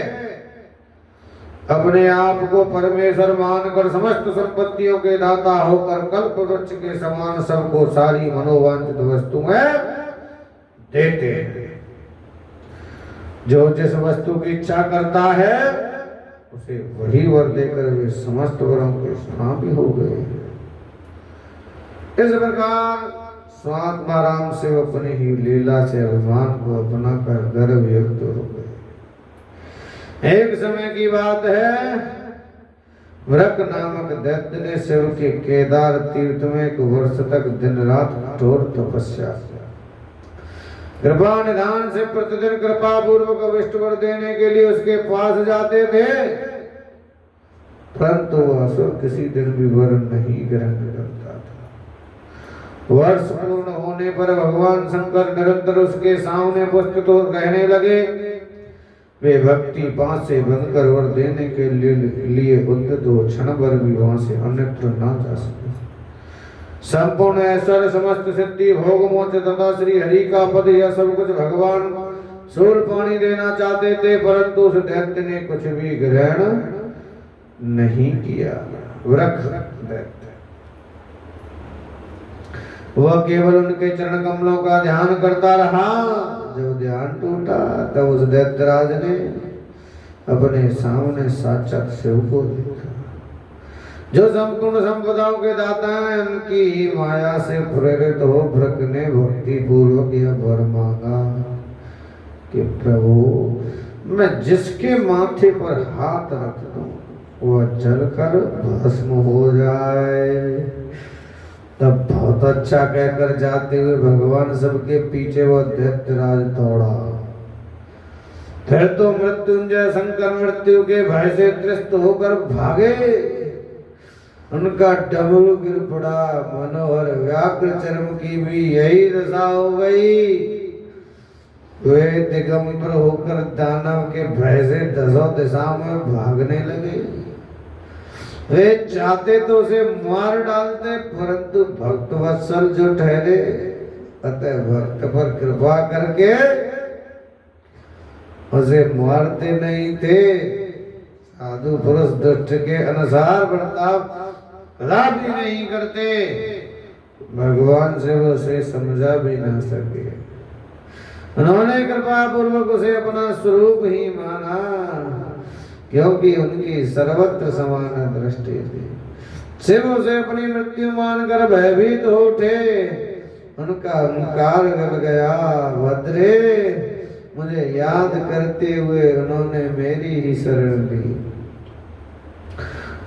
अपने आप को परमेश्वर मानकर समस्त संपत्तियों के दाता होकर कल्प वृक्ष के समान सबको सारी मनोवांछित वस्तुएं देते हैं। जो जिस वस्तु की इच्छा करता है उसे वही वर देकर वे समस्त वरों के स्वामी हो गए। इस प्रकार स्वात्माराम से अपनी ही लीला से अभिमान को अपना कर गर्व युक्त हो गए। एक समय की बात है, वृक नामक दैत्य ने शिव के केदार तीर्थ में 1 वर्ष तक दिन रात कठोर तपस्या किया। कृपा निधान से प्रतिदिन कृपा पूर्वक अभिष्ट वर देने के लिए उसके पास जाते थे, परंतु असुर किसी दिन भी वर नहीं ग्रहण करता था। वर्ष पूर्ण होने पर भगवान शंकर निरंतर उसके सामने उपस्थित रहने लगे। वे भक्ति पास से बनकर वर देने के लिए उद्यत हो, क्षण भर भी वहां से अन्यत्र ना जा सके। संपूर्ण ऐश्वर्य, समस्त सिद्धि, भोग मोक्ष तथा श्री हरि का पद, यह सब कुछ भगवान शूलपाणी देना चाहते थे, परंतु उस दैत्य ने कुछ भी ग्रहण नहीं किया। वृक दैत्य, वह केवल उनके चरण कमलों का ध्यान करता रहा। जब ध्यान टूटा तब उस दैत्यराज ने अपने सामने साक्षात शिव को देखा। जो संपूर्ण संपदाओं के दाता हैं, उनकी माया से प्रेरित हो भृग ने भक्ति पूर्वक यह वर मांगा कि प्रभु मैं जिसके माथे पर हाथ रख दूं वह जलकर भस्म हो जाए। तब बहुत अच्छा कहकर जाते हुए भगवान सबके पीछे वह दैत्यराज दौड़ा। फिर तो मृत्युंजय शंकर मृत्यु के भय से त्रस्त होकर भागे। उनका डमरू गिर पड़ा। मनोहर व्याघ्र चर्म की भी यही दशा हो गई। वे दिगंबर होकर दानव के भय से दसों दिशाओं में भागने लगे। वे चाहते तो उसे मार डालते, परंतु भक्त वत्सल जो ठहरे, अतः भक्त पर कृपा करके उसे मारते नहीं थे। साधु पुरुष दुष्ट के अनुसार बर्ताव कदापि नहीं करते। भगवान से वो उसे समझा भी न सके। उन्होंने कृपा पूर्वक उसे अपना स्वरूप ही माना, क्योंकि उनकी सर्वत्र समान दृष्टि थी। शिव उसे अपनी मृत्यु मानकर भयभीत हो उठे। उनका ओंकार गल गया, भद्रे मुझे याद करते हुए उन्होंने मेरी ही शरण ली।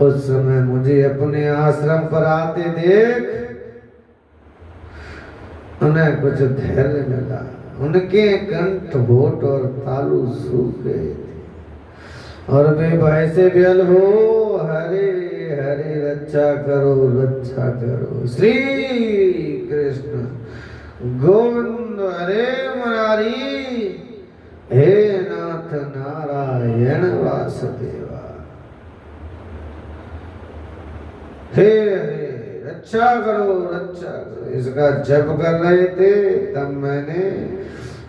उस समय मुझे अपने आश्रम पर आते देख उन्हें कुछ धैर्य मिला। उनके कंठ, होठ और तालु सूख गए थे और वे भय से विहल हो हरे हरे रक्षा करो रक्षा करो। श्री कृष्ण गोविंद हरे मुरारी, हे नाथ नारायण वासुदेवा, हे हरे रक्षा करो रक्षा करो। इसका जप कर रहे थे, तब मैंने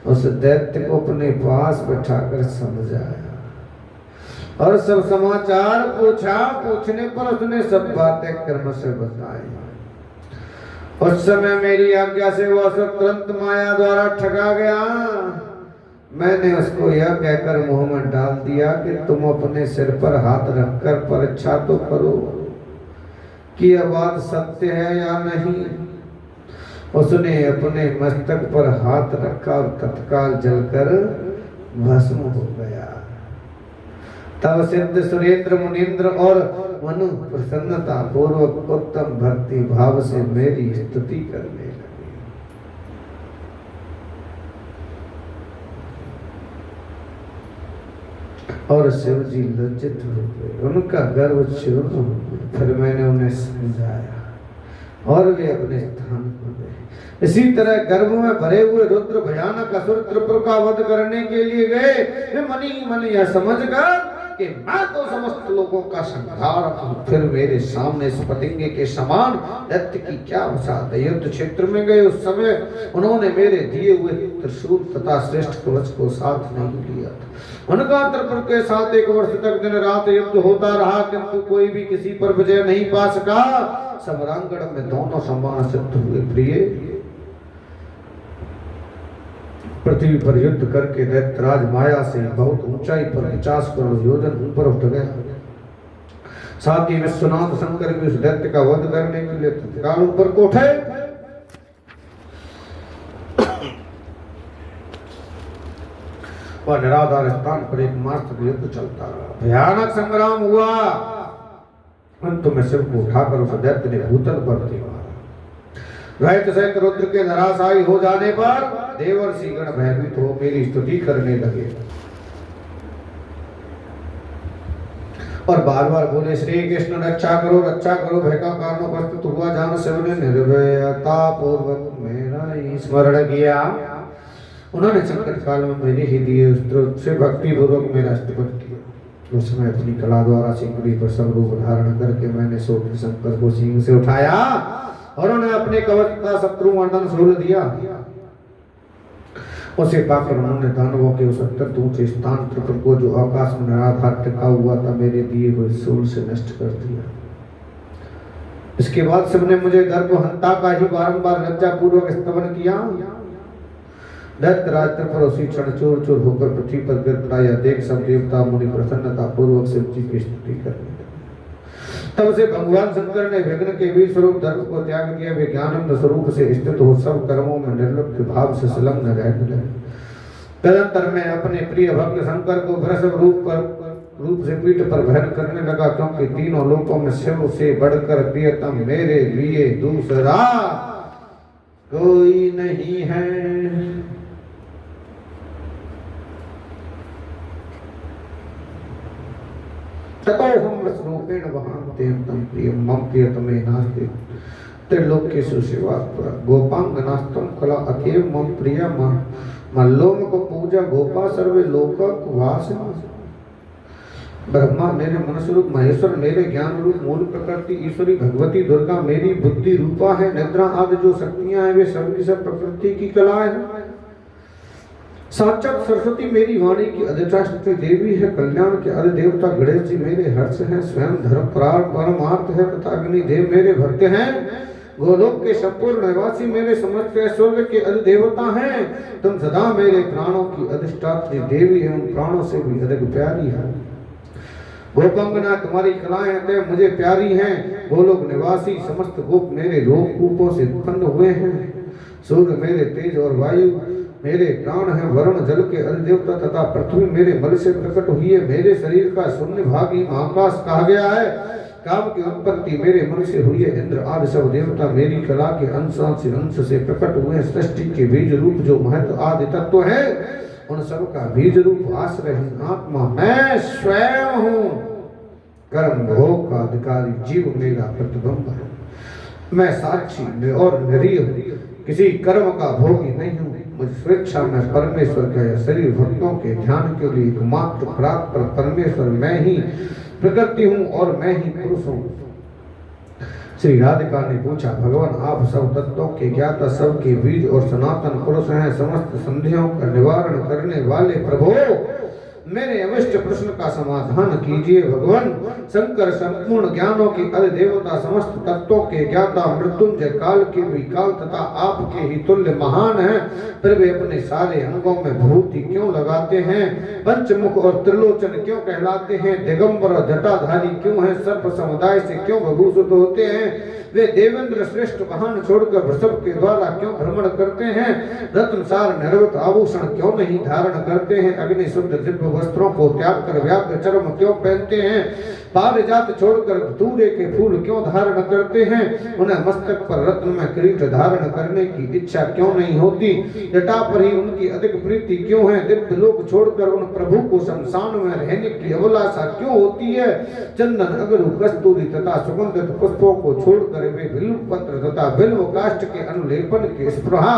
उस दैत्य को अपने पास बैठाकर समझाया और सब समाचार पूछा। पूछने पर उसने सब बातें कर्म से बताई। उस समय मेरी आज्ञा से वह सब तुरंत माया द्वारा ठगा गया। मैंने उसको यह कहकर मुंह में डाल दिया कि तुम अपने सिर पर हाथ रखकर परीक्षा तो करो कि यह बात सत्य है या नहीं। उसने अपने मस्तक पर हाथ रखा और तत्काल जलकर भस्म हो गया। तब सिद्ध सुरेंद्र मुनीन्द्र और मनु प्रसन्नता पूर्वक उत्तम भक्ति भाव से मेरी स्तुति करने लगे। और शिव जी लज्जित हो गए, उनका गर्व चूर्ण हो गया। फिर मैंने उन्हें समझाया और वे अपने स्थान पर गए। इसी तरह गर्भ में भरे हुए रुद्र भयानक असुर त्रिपुर का वध करने के लिए गए। वे मनी मन यह समझकर कि मैं तो समस्त लोगों का संहार हूं, फिर मेरे सामने स्फटिंगे के समान दैत्य की क्या औसात है। युद्ध क्षेत्र में गए उस समय उन्होंने मेरे दिए हुए त्रिशूल तथा श्रेष्ठ कवच को साथ नहीं लिया था। उनका त्रिपुर के साथ 1 वर्ष तक दिन रात युद्ध होता रहा, किंतु कोई भी किसी पर विजय नहीं पा सका। समरांगण में दोनों समान सिद्ध हुए। प्रिय, पृथ्वी पर युद्ध करके दैत्यराज माया से बहुत ऊंचाई पर 50 करोड़ योजन ऊपर उठ गया। साथ ही विश्वनाथ शंकर भी उस दैत्य का वध करने के लिए तत्काल ऊपर को उठे। वह निराधार स्थान पर 1 मास तक युद्ध चलता रहा। भयानक संग्राम हुआ। अंत में शिव को उठाकर उस दैत्य ने भूतल पर दे मारा। दैत्य सहित रुद्र के धराशायी हो जाने पर देवर्षि गण भयभीत हो मेरी स्तुति करने लगे और बार बार बोले, श्री कृष्ण रक्षा करो भय का कारण उपस्थित हुआ। जान शिव ने निर्भयता पूर्वक मेरा ही स्मरण किया। उन्होंने संकट काल में मेरे ही दिए स्त्रोत से भक्ति पूर्वक मेरा स्तुति किया। उस समय अपनी कला द्वारा सिंगड़ी पर सब रूप धारण करके मैंने सोत्र शंकर को सिंह से उठाया और उन्हें अपने कवच का शत्रु मर्दन शूल दिया। उसे पाकर उन्होंने दानवों के उस अत्यंत ऊंचे स्थान त्रिपुर को जो आकाश में निराधार टिका हुआ था मेरे दिए हुए शूल से नष्ट कर दिया। इसके बाद सबने मुझे दर्प हंता का ही बारंबार लज्जा पूर्वक स्तवन किया। दैत्यराज पड़ोसी क्षण चूर चूर होकर पृथ्वी पर गिर पड़ा। यह देख सब देवता मुनि प्रसन्नता पूर्वक शिव जी की स्तुति करने लगे। तब से भगवान शंकर ने विघ्न के बीज स्वरूप दर्प को त्याग दिया। वे ज्ञानंद स्वरूप से स्थित हो सब कर्मों में निर्लिप्त भाव से संलग्न रहने लगे। तदंतर में अपने प्रिय भक्त शंकर को वृषभ रूप से पीठ पर वहन करने लगा, क्योंकि तीनों लोकों में शिव से बढ़कर प्रियतम मेरे लिए दूसरा कोई नहीं है। ततो हम रूपेण वहांते तम प्रियम मम प्रियतमे नास्ते त्रिलोकेषु शिवात्परा गोपांगनास्तम कला अकेव मम प्रिय मल्लोम को पूजा गोपा सर्वे लोक वासना। ब्रह्मा मेरे मन स्वरूप, महेश्वर मेरे ज्ञान रूप, मूल प्रकृति ईश्वरी भगवती दुर्गा मेरी बुद्धि रूपा है। निद्रा आदि जो शक्तियां हैं वे सभी सब प्रकृति की कलाएं हैं। साक्षात सरस्वती मेरी वाणी की अधिष्ठात्री देवी है। कल्याण के आदि देवता गणेश जी मेरे हर्ष हैं। स्वयं धर्म परमार्थ है तथा अग्निदेव मेरे भक्त हैं। गोलोक के संपूर्ण निवासी मेरे समस्त ऐश्वर्य के अधिदेवता हैं। तुम सदा मेरे प्राणों की अधिष्ठात्री देवी है, उन प्राणों से भी अधिक प्यारी है। गोपांगना तुम्हारी कलाएं अतः मुझे प्यारी हैं। गोलोक निवासी समस्त गोप मेरे रूपों से उत्पन्न हुए हैं। सूर्य मेरे तेज और वायु मेरे प्राण हैं। वरुण जल के अधिदेवता तथा पृथ्वी मेरे मल से प्रकट हुई है। मेरे शरीर का शून्य भाग ही महाकाश कहा गया है। काम की उत्पत्ति मेरे मन से हुई है। इंद्र आदि सब देवता मेरी कला के अंश से प्रकट हुए हैं। सृष्टि के बीज रूप जो महत्व आदि तत्व है उन सब का बीज रूप आश्रय आत्मा मैं स्वयं हूँ। कर्म भोग का अधिकारी जीव मेरा प्रतिबिंब है। मैं साक्षी और निरीह हूँ, किसी कर्म का भोगी नहीं हूँ। मुझ स्वेच्छा में परमेश्वर का यह शरीर भक्तों के ध्यान के लिए एकमात्र प्राप्त परमेश्वर मैं ही प्रकृति हूँ और मैं ही पुरुष हूँ। श्री राधिका ने पूछा, भगवान आप सब तत्वों के ज्ञाता, सबके बीज और सनातन पुरुष हैं। समस्त संदेहों का निवारण करने वाले प्रभु मेरे अविष्ट प्रश्न का समाधान कीजिए। भगवान शंकर संपूर्ण ज्ञानों की अधिदेवता, समस्त तत्वों के ज्ञाता, मृत्युंजय काल के भी काल तथा आपके ही तुल्य महान हैं। फिर वे अपने सारे अंगों में विभूति क्यों लगाते हैं? पंचमुख और त्रिलोचन क्यों कहलाते हैं? दिगंबर और जटाधारी क्यों हैं? सर्प समुदाय से क्यों विभूषित होते हैं? वे देवेंद्र श्रेष्ठ वाहन छोड़कर वृषभ के द्वारा क्यों भ्रमण करते हैं? रत्नसार निर्मित आभूषण क्यों नहीं धारण करते हैं? अग्नि शुद्ध दिव्य वस्त्रों को त्याग कर व्याघ्र चर्म क्यों पहनते हैं? पारिजात छोड़कर धतूरे के फूल क्यों धारण करते हैं? उन्हें मस्तक पर रत्न में किरीट धारण करने की इच्छा क्यों नहीं होती? जटा पर ही उनकी अधिक प्रीति क्यों है? दिव्य लोक छोड़कर उन प्रभु को शमशान में रहने की अभिलाषा क्यों होती है? चंदन अगरु कस्तूरी तथा सुगंधित पुष्पों को छोड़कर वे बिल्व पत्र तथा बिल्व काष्ठ के अनुलेपन की स्पृहा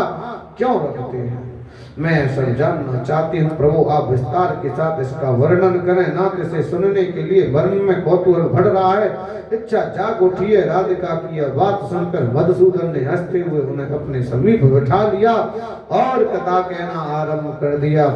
क्यों रखते हैं? मैं सब जानना चाहती हूँ प्रभु, आप विस्तार के साथ इसका वर्णन करें। नाथ इसे सुनने के लिए मन में कौतूहल बढ़ रहा है। इच्छा जाग उठी है। राधिका की यह बात सुनकर मधुसूदन ने हंसते हुए उन्हें अपने समीप बिठा लिया और कथा कहना आरंभ कर दिया।